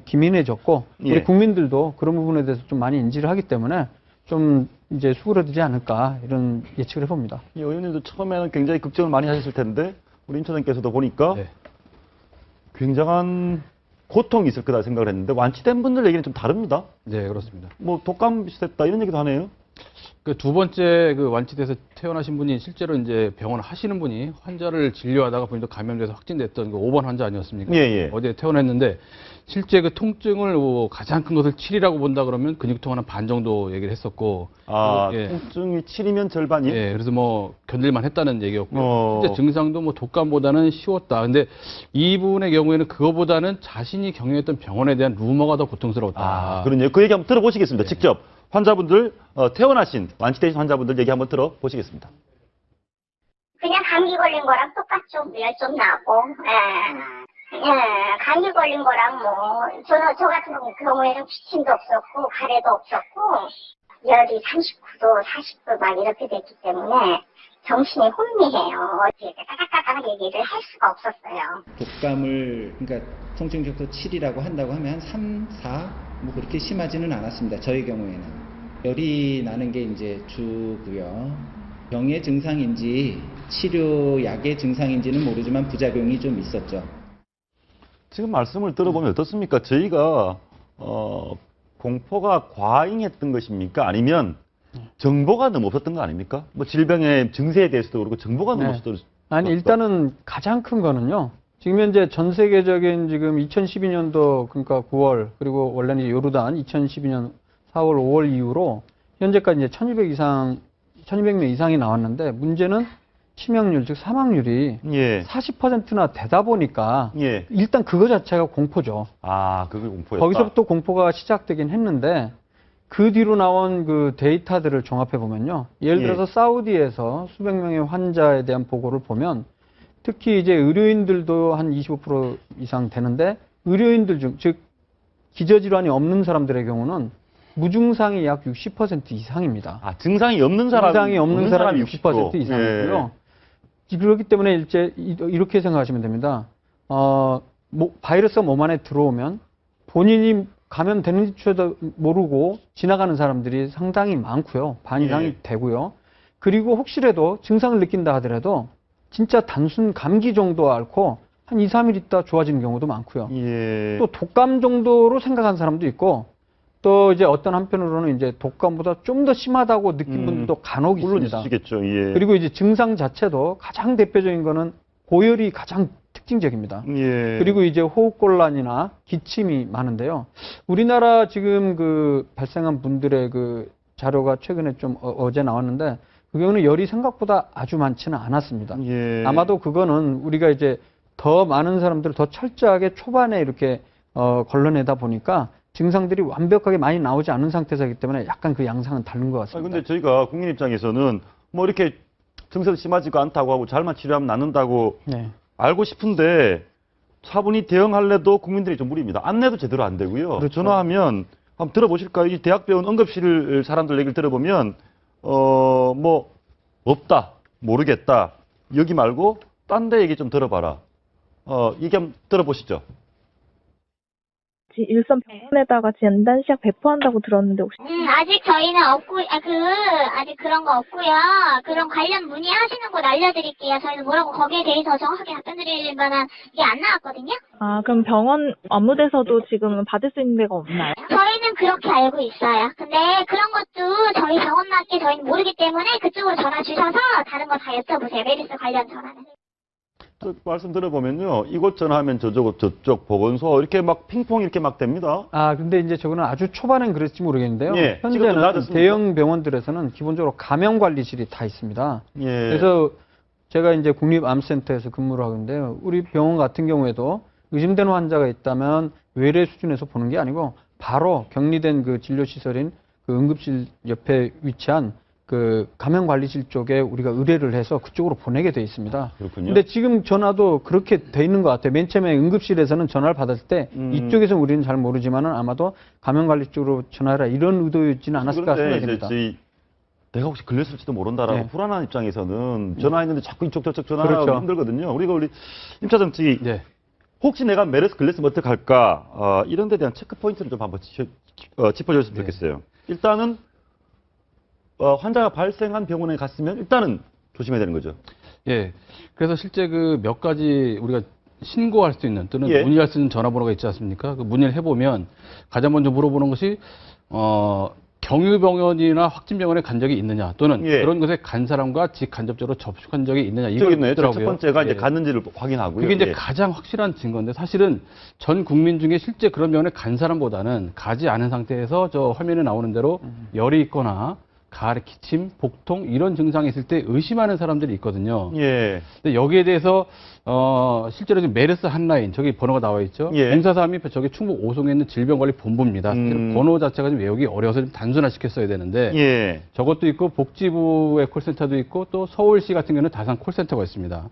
기민해졌고 우리 국민들도 그런 부분에 대해서 좀 많이 인지를 하기 때문에 좀 이제 수그러들지 않을까 이런 예측을 해봅니다. 의원님도 처음에는 굉장히 걱정을 많이 하셨을 텐데 우리 임 차장께서도 보니까 굉장한 고통이 있을 거다 생각을 했는데 완치된 분들 얘기는 좀 다릅니다. 네, 그렇습니다. 뭐 독감 비슷했다 이런 얘기도 하네요. 그 두 번째 그 완치돼서 퇴원하신 분이 실제로 이제 병원 하시는 분이 환자를 진료하다가 본인도 감염돼서 확진됐던 그 5번 환자 아니었습니까? 어제 퇴원했는데 실제 그 통증을 가장 큰 것을 7이라고 본다 그러면 근육통은 한 반 정도 얘기를 했었고. 통증이 7이면 절반이요? 예, 그래서 뭐 견딜만 했다는 얘기였고. 실제 증상도 뭐 독감보다는 쉬웠다. 근데 이분의 경우에는 그거보다는 자신이 경영했던 병원에 대한 루머가 더 고통스러웠다. 그러네요. 그 얘기 한번 들어보시겠습니다. 직접. 환자분들, 퇴원하신, 완치되신 환자분들 얘기 한번 들어보시겠습니다. 그냥 감기 걸린 거랑 똑같죠. 열 좀 나고, 예, 감기 걸린 거랑 저 같은 경우에는 기침도 없었고, 가래도 없었고, 열이 39도, 40도 막 이렇게 됐기 때문에 정신이 혼미해요. 어떻게 까딱까딱 얘기를 할 수가 없었어요. 독감을, 그러니까 통증 격도 7이라고 한다고 하면 한 3, 4, 그렇게 심하지는 않았습니다. 저희 경우에는. 열이 나는 게 이제 주고요. 병의 증상인지 치료약의 증상인지는 모르지만 부작용이 좀 있었죠. 지금 말씀을 들어보면 어떻습니까? 저희가 공포가 과잉했던 것입니까? 아니면 정보가 너무 없었던 거 아닙니까? 뭐 질병의 증세에 대해서도 그렇고 정보가 너무 없었던. 아니 일단은 가장 큰 거는요. 지금 현재 전 세계적인 지금 2012년도 그러니까 9월 그리고 원래는 요르단 2012년 4월 5월 이후로 현재까지 이제 1200명 이상이 나왔는데 문제는 치명률 즉 사망률이 40%나 되다 보니까 일단 그거 자체가 공포죠. 아, 그게 공포였다. 거기서부터 공포가 시작되긴 했는데 그 뒤로 나온 그 데이터들을 종합해 보면요. 예를 들어서 사우디에서 수백 명의 환자에 대한 보고를 보면 특히 이제 의료인들도 한 25% 이상 되는데 의료인들 중 즉 기저질환이 없는 사람들의 경우는 무증상이 약 60% 이상입니다. 아, 증상이 없는 사람이 60% 이상이고요. 그렇기 때문에 이제 이렇게 생각하시면 됩니다. 바이러스가 몸 안에 들어오면 본인이 감염되는지도 모르고 지나가는 사람들이 상당히 많고요. 반 이상이 되고요. 그리고 혹시라도 증상을 느낀다 하더라도 진짜 단순 감기 정도 앓고 한 2, 3일 있다 좋아지는 경우도 많고요. 또 독감 정도로 생각하는 사람도 있고 또 이제 어떤 한편으로는 이제 독감보다 좀 더 심하다고 느낀 분들도 간혹 있습니다. 있겠죠. 그리고 이제 증상 자체도 가장 대표적인 거는 고열이 가장 특징적입니다. 그리고 이제 호흡곤란이나 기침이 많은데요. 우리나라 지금 그 발생한 분들의 그 자료가 최근에 좀 어제 나왔는데 그 경우는 열이 생각보다 아주 많지는 않았습니다. 아마도 그거는 우리가 이제 더 많은 사람들을 더 철저하게 초반에 이렇게 걸러내다 보니까 증상들이 완벽하게 많이 나오지 않은 상태이기 때문에 약간 그 양상은 다른 것 같습니다. 근데 저희가 국민 입장에서는 뭐 이렇게 증세도 심하지가 않다고 하고 잘만 치료하면 낫는다고 알고 싶은데 차분히 대응할래도 국민들이 좀 무리입니다. 안내도 제대로 안 되고요. 그렇죠. 전화하면 한번 들어보실까요? 이 대학병원 응급실 사람들 얘기를 들어보면 뭐 없다, 모르겠다, 여기 말고 딴 데 얘기 좀 들어봐라. 얘기 한번 들어보시죠. 일선 병원에다가 진단시약 배포한다고 들었는데 혹시? 아직 저희는 없고, 아직 그런 거 없고요. 그런 관련 문의하시는 곳 알려드릴게요. 저희는 뭐라고 거기에 대해서 정확하게 답변 드릴 만한 게 안 나왔거든요. 아, 그럼 병원 업무대서도 지금 받을 수 있는 데가 없나요? 저희는 그렇게 알고 있어요. 근데 그런 것도 저희 병원밖에 저희는 모르기 때문에 그쪽으로 전화 주셔서 다른 거 다 여쭤보세요. 메르스 관련 전화는. 말씀 들어보면요. 이곳 전화하면 저쪽 보건소 이렇게 막 핑퐁 이렇게 막 됩니다. 아, 근데 이제 저거는 아주 초반엔 그랬을지 모르겠는데요. 현재는 대형 병원들에서는 기본적으로 감염관리실이 다 있습니다. 그래서 제가 이제 국립암센터에서 근무를 하는데요. 우리 병원 같은 경우에도 의심되는 환자가 있다면 외래 수준에서 보는 게 아니고 바로 격리된 그 진료시설인 그 응급실 옆에 위치한 그 감염관리실 쪽에 우리가 의뢰를 해서 그쪽으로 보내게 돼 있습니다. 그렇군요. 근데 지금 전화도 그렇게 돼 있는 것 같아요. 맨 처음에 응급실에서는 전화를 받았을 때 이쪽에서 우리는 잘 모르지만은 아마도 감염관리 쪽으로 전화해라 이런 의도였지는 않았을까 생각됩니다. 내가 혹시 걸렸을지도 모른다라고 불안한 입장에서는 전화했는데 자꾸 이쪽 저쪽 전화하기 힘들거든요. 우리 임 차장 측이 혹시 내가 메르스 걸렸으면 어떡할까 이런 데 대한 체크 포인트를 좀 한번 짚어줬으면 좋겠어요. 일단은 환자가 발생한 병원에 갔으면 일단은 조심해야 되는 거죠. 그래서 실제 그 몇 가지 우리가 신고할 수 있는 또는 문의할 수 있는 전화번호가 있지 않습니까? 그 문의를 해보면 가장 먼저 물어보는 것이 경유병원이나 확진병원에 간 적이 있느냐 또는 그런 곳에 간 사람과 직간접적으로 접촉한 적이 있느냐 이거더라고요. 첫 번째가 이제 갔는지를 확인하고요. 그게 이제 가장 확실한 증거인데 사실은 전 국민 중에 실제 그런 병원에 간 사람보다는 가지 않은 상태에서 저 화면에 나오는 대로 열이 있거나 가래, 기침, 복통 이런 증상이 있을 때 의심하는 사람들이 있거든요. 근데 여기에 대해서 실제로 지금 메르스 한라인 저기 번호가 나와 있죠. 043이 저기 충북 오송에 있는 질병관리본부입니다. 번호 자체가 좀 외우기 어려워서 좀 단순화시켜 써야 되는데 저것도 있고 복지부의 콜센터도 있고 또 서울시 같은 경우는 다산 콜센터가 있습니다.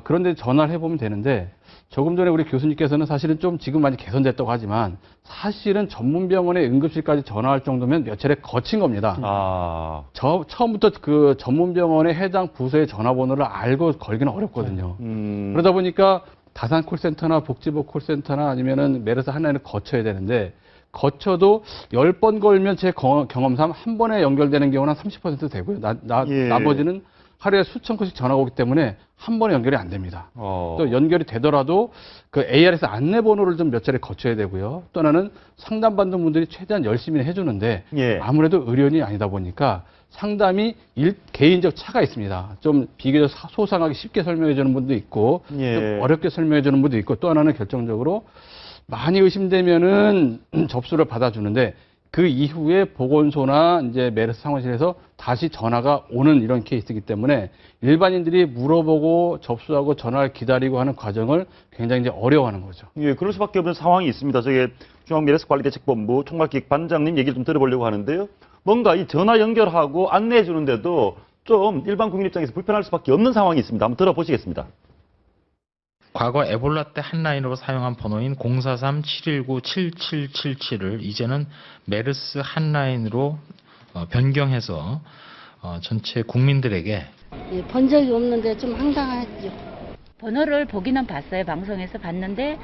그런데 전화를 해보면 되는데 조금 전에 우리 교수님께서는 사실은 좀 지금 많이 개선됐다고 하지만 사실은 전문병원의 응급실까지 전화할 정도면 몇 차례 거친 겁니다. 처음부터 그 전문병원의 해당 부서의 전화번호를 알고 걸기는 어렵거든요. 그러다 보니까 다산 콜센터나 복지부 콜센터나 아니면은 메르스 한라인을 거쳐야 되는데 거쳐도 10번 걸면 제 경험상 한 번에 연결되는 경우는 한 30% 되고요. 나머지는 하루에 수천 건씩 전화가 오기 때문에 한 번에 연결이 안 됩니다. 또 연결이 되더라도 그 ARS 안내번호를 좀 몇 차례 거쳐야 되고요. 또 하나는 상담받는 분들이 최대한 열심히 해주는데 아무래도 의료인이 아니다 보니까 상담이 개인적 차가 있습니다. 좀 비교적 소상하게 쉽게 설명해 주는 분도 있고 좀 어렵게 설명해 주는 분도 있고 또 하나는 결정적으로 많이 의심되면은 접수를 받아주는데 그 이후에 보건소나 이제 메르스 상황실에서 다시 전화가 오는 이런 케이스이기 때문에 일반인들이 물어보고 접수하고 전화를 기다리고 하는 과정을 굉장히 이제 어려워하는 거죠. 예, 그럴 수밖에 없는 상황이 있습니다. 저게 중앙메르스관리대책본부 총괄기획반장님 얘기를 좀 들어보려고 하는데요. 뭔가 이 전화 연결하고 안내해 주는데도 좀 일반 국민 입장에서 불편할 수밖에 없는 상황이 있습니다. 한번 들어보시겠습니다. 과거 에볼라 때 한라인으로 사용한 번호인 043-719-7777을 이제는 메르스 한라인으로 변경해서 전체 국민들에게 본 적이 없는데 좀 황당하죠. 번호를 보기는 봤어요. 방송에서 봤는데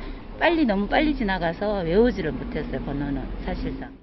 너무 빨리 지나가서 외우지를 못했어요. 번호는 사실상.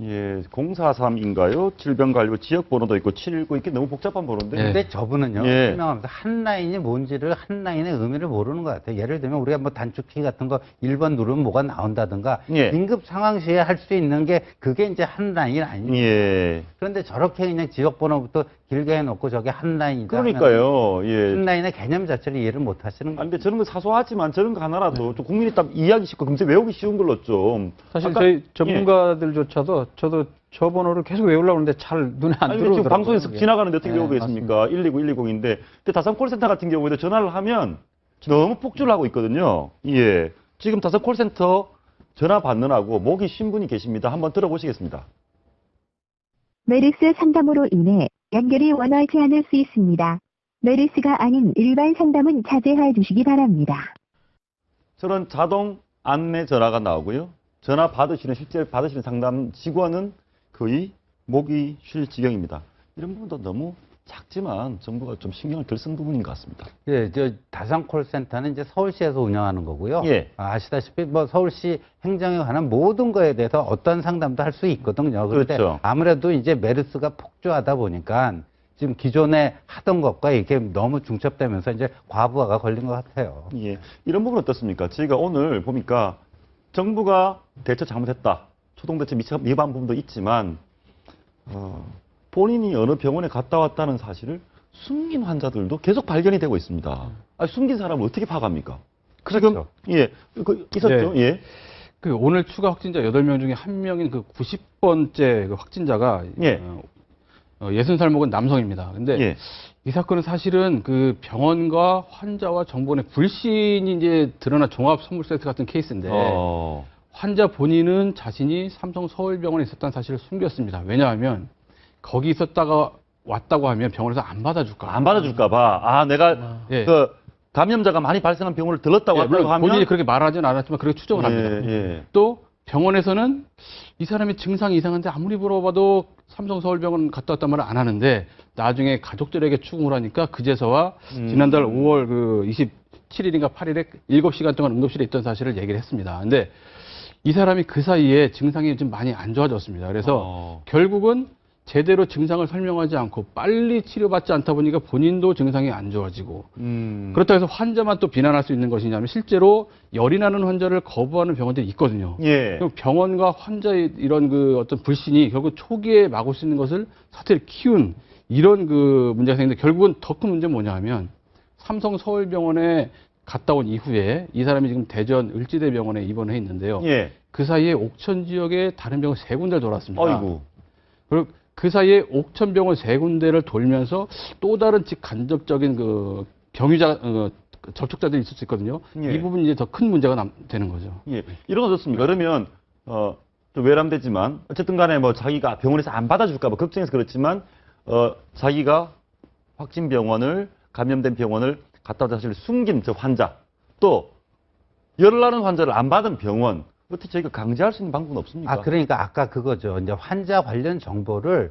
예, 043인가요? 질병관리부 지역번호도 있고 719 이게 너무 복잡한 번호인데. 근데 저분은요, 설명하면서 한라인이 뭔지를 한라인의 의미를 모르는 것 같아요. 예를 들면 우리가 뭐 단축키 같은 거 1번 누르면 뭐가 나온다든가 긴급 상황 시에 할 수 있는 게 그게 이제 한라인 아닙니까? 그런데 저렇게 그냥 지역번호부터 길게 해놓고 저게 한라인이다. 그러니까요. 한라인의 개념 자체를 이해를 못 하시는 거예요. 근데 저런 거 사소하지만 저런 거 하나라도 좀 국민이 딱 이해하기 쉽고 금세 외우기 쉬운 걸로 좀. 사실 저희 전문가들조차도 저도 저 번호를 계속 외우려고 하는데 잘 눈에 안 들어오더라고요. 지금 방송에서 지나가는데 어떻게 외우겠습니까? 129, 120인데. 근데 다산 콜센터 같은 경우에도 전화를 하면 너무 폭주를 하고 있거든요. 지금 다산 콜센터 전화 받느라고 목이 쉰 분이 계십니다. 한번 들어보시겠습니다. 메르스 상담으로 인해 연결이 원활치 않을 수 있습니다. 메르스가 아닌 일반 상담은 자제해 주시기 바랍니다. 저런 자동 안내 전화가 나오고요. 전화 받으시는 실제 받으시는 상담 직원은 거의 목이 쉴 지경입니다. 이런 부분도 너무 작지만 정부가 좀 신경을 덜 쓴 부분인 것 같습니다. 저 다산 콜센터는 이제 서울시에서 운영하는 거고요. 아시다시피 뭐 서울시 행정에 관한 모든 거에 대해서 어떤 상담도 할 수 있거든요. 그런데 아무래도 이제 메르스가 폭주하다 보니까 지금 기존에 하던 것과 이게 너무 중첩되면서 이제 과부하가 걸린 것 같아요. 이런 부분 어떻습니까? 저희가 오늘 보니까 정부가 대처 잘못했다. 초동대처 위반 부분도 있지만 본인이 어느 병원에 갔다 왔다는 사실을 숨긴 환자들도 계속 발견이 되고 있습니다. 숨긴 사람을 어떻게 파악합니까? 그렇죠. 있었죠. 그 오늘 추가 확진자 8명 중에 1명인 그 90번째 그 확진자가 60살 먹은 남성입니다. 근데 이 사건은 사실은 그 병원과 환자와 정보의 불신이 이제 드러난 종합 선물 세트 같은 케이스인데 환자 본인은 자신이 삼성 서울병원에 있었다는 사실을 숨겼습니다. 왜냐하면 거기 있었다가 왔다고 하면 병원에서 안 받아줄까. 안 받아줄까봐. 내가 그 감염자가 많이 발생한 병원을 들렀다고 물론 하면 본인이 그렇게 말하지는 않았지만 그렇게 추정을 합니다. 또 병원에서는 이 사람이 증상이 이상한데 아무리 물어봐도 삼성 서울병원 갔다 왔단 말을 안 하는데 나중에 가족들에게 추궁을 하니까 그제서야 지난달 5월 그 27일인가 8일에 7시간 동안 응급실에 있던 사실을 얘기를 했습니다. 근데 이 사람이 그 사이에 증상이 좀 많이 안 좋아졌습니다. 그래서 결국은 제대로 증상을 설명하지 않고 빨리 치료받지 않다 보니까 본인도 증상이 안 좋아지고 그렇다고 해서 환자만 또 비난할 수 있는 것이냐면 실제로 열이 나는 환자를 거부하는 병원들이 있거든요. 그럼 병원과 환자의 이런 그 어떤 불신이 결국 초기에 막을 수 있는 것을 사태를 키운 이런 그 문제가 생기는데 결국은 더 큰 문제는 뭐냐 하면 삼성 서울병원에 갔다 온 이후에 이 사람이 지금 대전 을지대병원에 입원해 있는데요. 그 사이에 옥천 지역의 다른 병원 3군데를 돌았습니다. 그리고 그 사이에 옥천병원 3군데를 돌면서 또 다른 간접적인 그 경유자 접촉자들이 있을 수 있거든요. 이 부분이 이제 더 큰 문제가 되는 거죠. 이런 거 어떻습니까? 그러면 좀 외람되지만 어쨌든 간에 뭐 자기가 병원에서 안 받아줄까 봐 걱정해서 그렇지만 자기가 확진 병원을 감염된 병원을 갔다 와서 사실 숨긴 저 환자, 또 열을 나는 환자를 안 받은 병원, 어떻게 저희가 강제할 수 있는 방법은 없습니까? 그러니까 아까 그거죠. 이제 환자 관련 정보를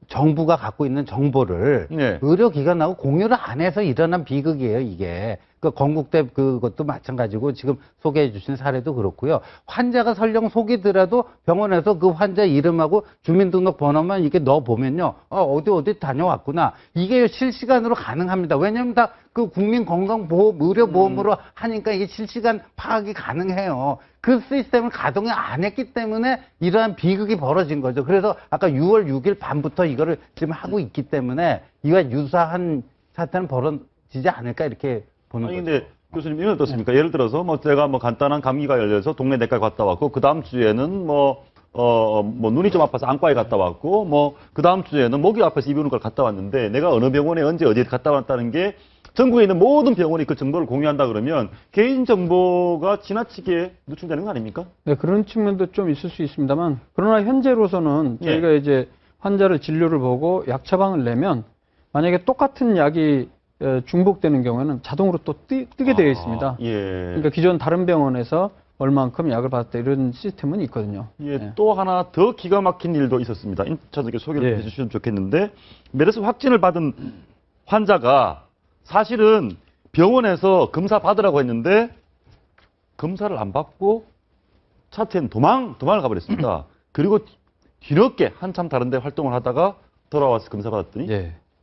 정부가 갖고 있는 정보를 의료기관하고 공유를 안 해서 일어난 비극이에요, 이게. 건국대 그것도 마찬가지고 지금 소개해 주신 사례도 그렇고요. 환자가 설령 속이더라도 병원에서 그 환자 이름하고 주민등록번호만 이렇게 넣어보면요. 어디 다녀왔구나. 이게 실시간으로 가능합니다. 왜냐하면 다 그 국민건강보험, 의료보험으로 하니까 이게 실시간 파악이 가능해요. 그 시스템을 가동을 안 했기 때문에 이러한 비극이 벌어진 거죠. 그래서 아까 6월 6일 밤부터 이거를 지금 하고 있기 때문에 이와 유사한 사태는 벌어지지 않을까 이렇게 보는 거죠. 근데 교수님 이건 어떻습니까? 예를 들어서 제가 간단한 감기가 열려서 동네 내과에 갔다 왔고 그 다음 주에는 눈이 좀 아파서 안과에 갔다 왔고 그 다음 주에는 목이 아파서 이비인후과를 갔다 왔는데 내가 어느 병원에 언제 어디에 갔다 왔다는 게 전국에 있는 모든 병원이 그 정보를 공유한다 그러면 개인정보가 지나치게 누출되는 거 아닙니까? 네, 그런 측면도 좀 있을 수 있습니다만 그러나 현재로서는 저희가 이제 환자를 진료를 보고 약 처방을 내면 만약에 똑같은 약이 중복되는 경우에는 자동으로 또 뜨게 되어 있습니다. 그러니까 기존 다른 병원에서 얼만큼 약을 받았다 이런 시스템은 있거든요. 또 하나 더 기가 막힌 일도 있었습니다. 임차장님께 소개를 해주시면 좋겠는데 메르스 확진을 받은 환자가 사실은 병원에서 검사 받으라고 했는데 검사를 안 받고 차트엔 도망을 가버렸습니다. 그리고 뒤늦게 한참 다른 데 활동을 하다가 돌아와서 검사 받았더니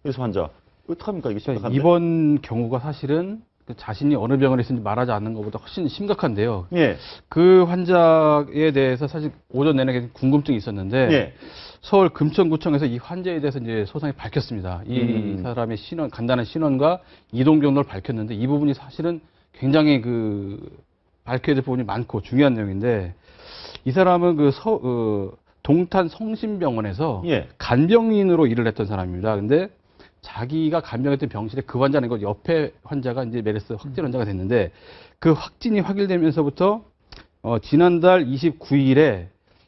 메르스 환자. 어떡합니까? 이게 심각한데? 이번 경우가 사실은 자신이 어느 병원에 있는지 말하지 않는 것보다 훨씬 심각한데요. 그 환자에 대해서 사실 오전 내내 궁금증이 있었는데 서울 금천구청에서 이 환자에 대해서 이제 소상히 밝혔습니다. 이 사람의 간단한 신원과 이동 경로를 밝혔는데 이 부분이 사실은 굉장히 밝혀야 될 부분이 많고 중요한 내용인데 이 사람은 동탄 성심병원에서 간병인으로 일을 했던 사람입니다. 근데 자기가 간병했던 병실에 그 환자는 그 옆에 환자가 이제 메르스 확진 환자가 됐는데 그 확진이 확인되면서부터 지난달 29일에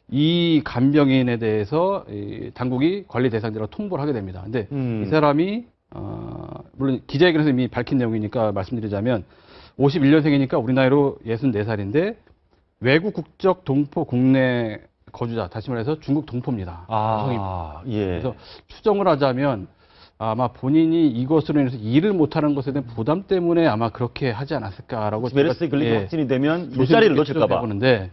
이 간병인에 대해서 당국이 관리 대상자로 통보를 하게 됩니다. 근데 이 사람이 물론 기자회견에서 이미 밝힌 내용이니까 말씀드리자면 51년생이니까 우리 나이로 64살인데 외국 국적 동포 국내 거주자, 다시 말해서 중국 동포입니다. 그래서 추정을 하자면 아마 본인이 이것으로 인해서 일을 못하는 것에 대한 부담 때문에 아마 그렇게 하지 않았을까라고. 메르스에 걸리고 확진이 되면 일자리를 놓칠까 봐. 보는데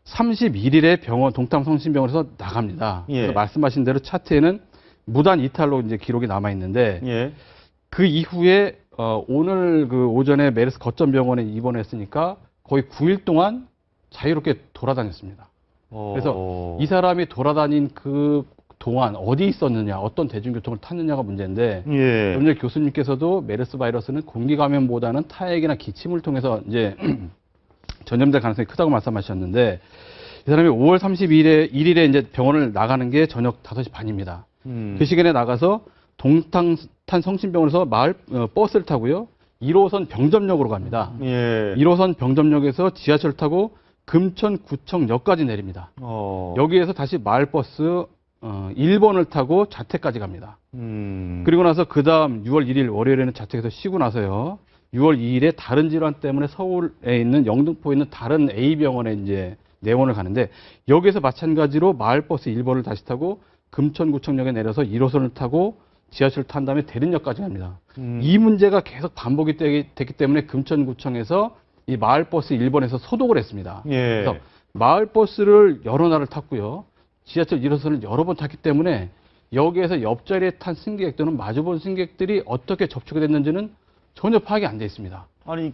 31일에 동탄 성심병원에서 나갑니다. 그래서 말씀하신 대로 차트에는 무단 이탈로 이제 기록이 남아 있는데 그 이후에 오늘 오전에 메르스 거점 병원에 입원했으니까 거의 9일 동안 자유롭게 돌아다녔습니다. 그래서 이 사람이 돌아다닌 그 동안 어디 있었느냐, 어떤 대중교통을 탔느냐가 문제인데, 오늘 교수님께서도 메르스 바이러스는 공기 감염보다는 타액이나 기침을 통해서 이제 전염될 가능성이 크다고 말씀하셨는데, 이 사람이 5월 1일에 이제 병원을 나가는 게 저녁 5시 반입니다. 그 시간에 나가서 동탄 성심병원에서 버스를 타고요, 1호선 병점역으로 갑니다. 1호선 병점역에서 지하철 타고 금천구청역까지 내립니다. 여기에서 다시 마을버스 1번을 타고 자택까지 갑니다. 그리고 나서 그 다음 6월 1일 월요일에는 자택에서 쉬고 나서요. 6월 2일에 다른 질환 때문에 서울에 있는 영등포에 있는 다른 A병원에 이제 내원을 가는데 여기에서 마찬가지로 마을버스 1번을 다시 타고 금천구청역에 내려서 1호선을 타고 지하철을 탄 다음에 대림역까지 갑니다. 이 문제가 계속 반복이 됐기 때문에 금천구청에서 이 마을버스 1번에서 소독을 했습니다. 그래서 마을버스를 여러 날을 탔고요. 지하철 1호선을 여러 번 탔기 때문에 여기에서 옆자리에 탄 승객 또는 마주본 승객들이 어떻게 접촉이 됐는지는 전혀 파악이 안 돼 있습니다. 아니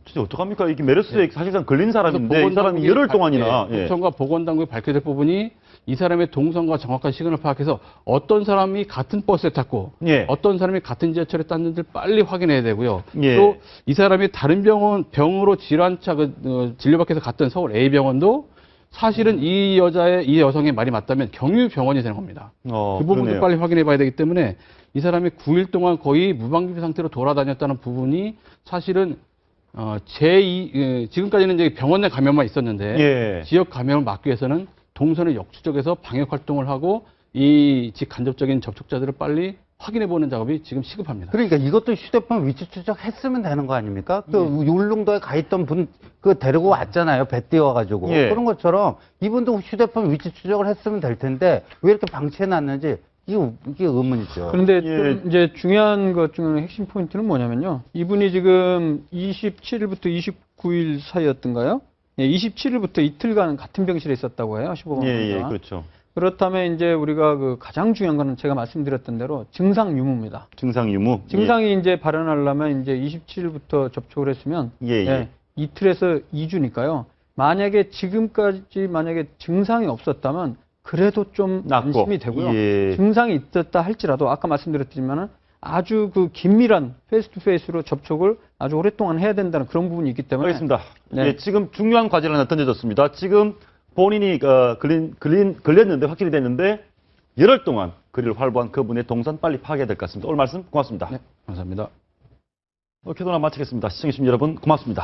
진짜 어떡합니까? 이게 메르스에 사실상 걸린 사람인데 이 사람이 열흘 동안이나 구청과 보건당국이 밝혀야 될 부분이 이 사람의 동선과 정확한 시간을 파악해서 어떤 사람이 같은 버스에 탔고 어떤 사람이 같은 지하철에 탔는지를 빨리 확인해야 되고요. 또 이 사람이 다른 병으로 질환차 진료받기 위해서 갔던 서울 A병원도 사실은 이 여성의 말이 맞다면 경유병원이 되는 겁니다. 그 부분도 빨리 확인해 봐야 되기 때문에 이 사람이 9일 동안 거의 무방비 상태로 돌아다녔다는 부분이 사실은 지금까지는 이제 병원 내 감염만 있었는데 지역 감염을 막기 위해서는 동선을 역추적해서 방역 활동을 하고 이 간접적인 접촉자들을 빨리 확인해보는 작업이 지금 시급합니다. 그러니까 이것도 휴대폰 위치 추적했으면 되는 거 아닙니까? 그 울릉도에 가 있던 분 그 데리고 왔잖아요. 배 띄워가지고. 예. 그런 것처럼 이분도 휴대폰 위치 추적을 했으면 될 텐데 왜 이렇게 방치해놨는지 이게 의문이죠. 그런데 좀 이제 중요한 것 중에 핵심 포인트는 뭐냐면요. 이분이 지금 27일부터 29일 사이였던가요? 예, 27일부터 이틀간 같은 병실에 있었다고 해요. 15번. 예, 그렇죠. 그렇다면 이제 우리가 그 가장 중요한 거는 제가 말씀드렸던 대로 증상 유무입니다. 증상 유무. 증상이 이제 발현하려면 이제 27일부터 접촉을 했으면 이틀에서 2주니까요. 만약에 지금까지 만약에 증상이 없었다면 그래도 좀 안심이 되고요. 증상이 있었다 할지라도 아까 말씀드렸지만은 아주 그 긴밀한 페이스 투 페이스로 접촉을 아주 오랫동안 해야 된다는 그런 부분이 있기 때문에. 알겠습니다. 예, 지금 중요한 과제를 하나 던져졌습니다. 지금 본인이 걸렸는데 확진이 됐는데 열흘 동안 거리를 활보한 그분의 동선 빨리 파악해야 될 것 같습니다. 오늘 말씀 고맙습니다. 네, 감사합니다. 오케이, 오늘 마치겠습니다. 시청해주신 여러분 고맙습니다.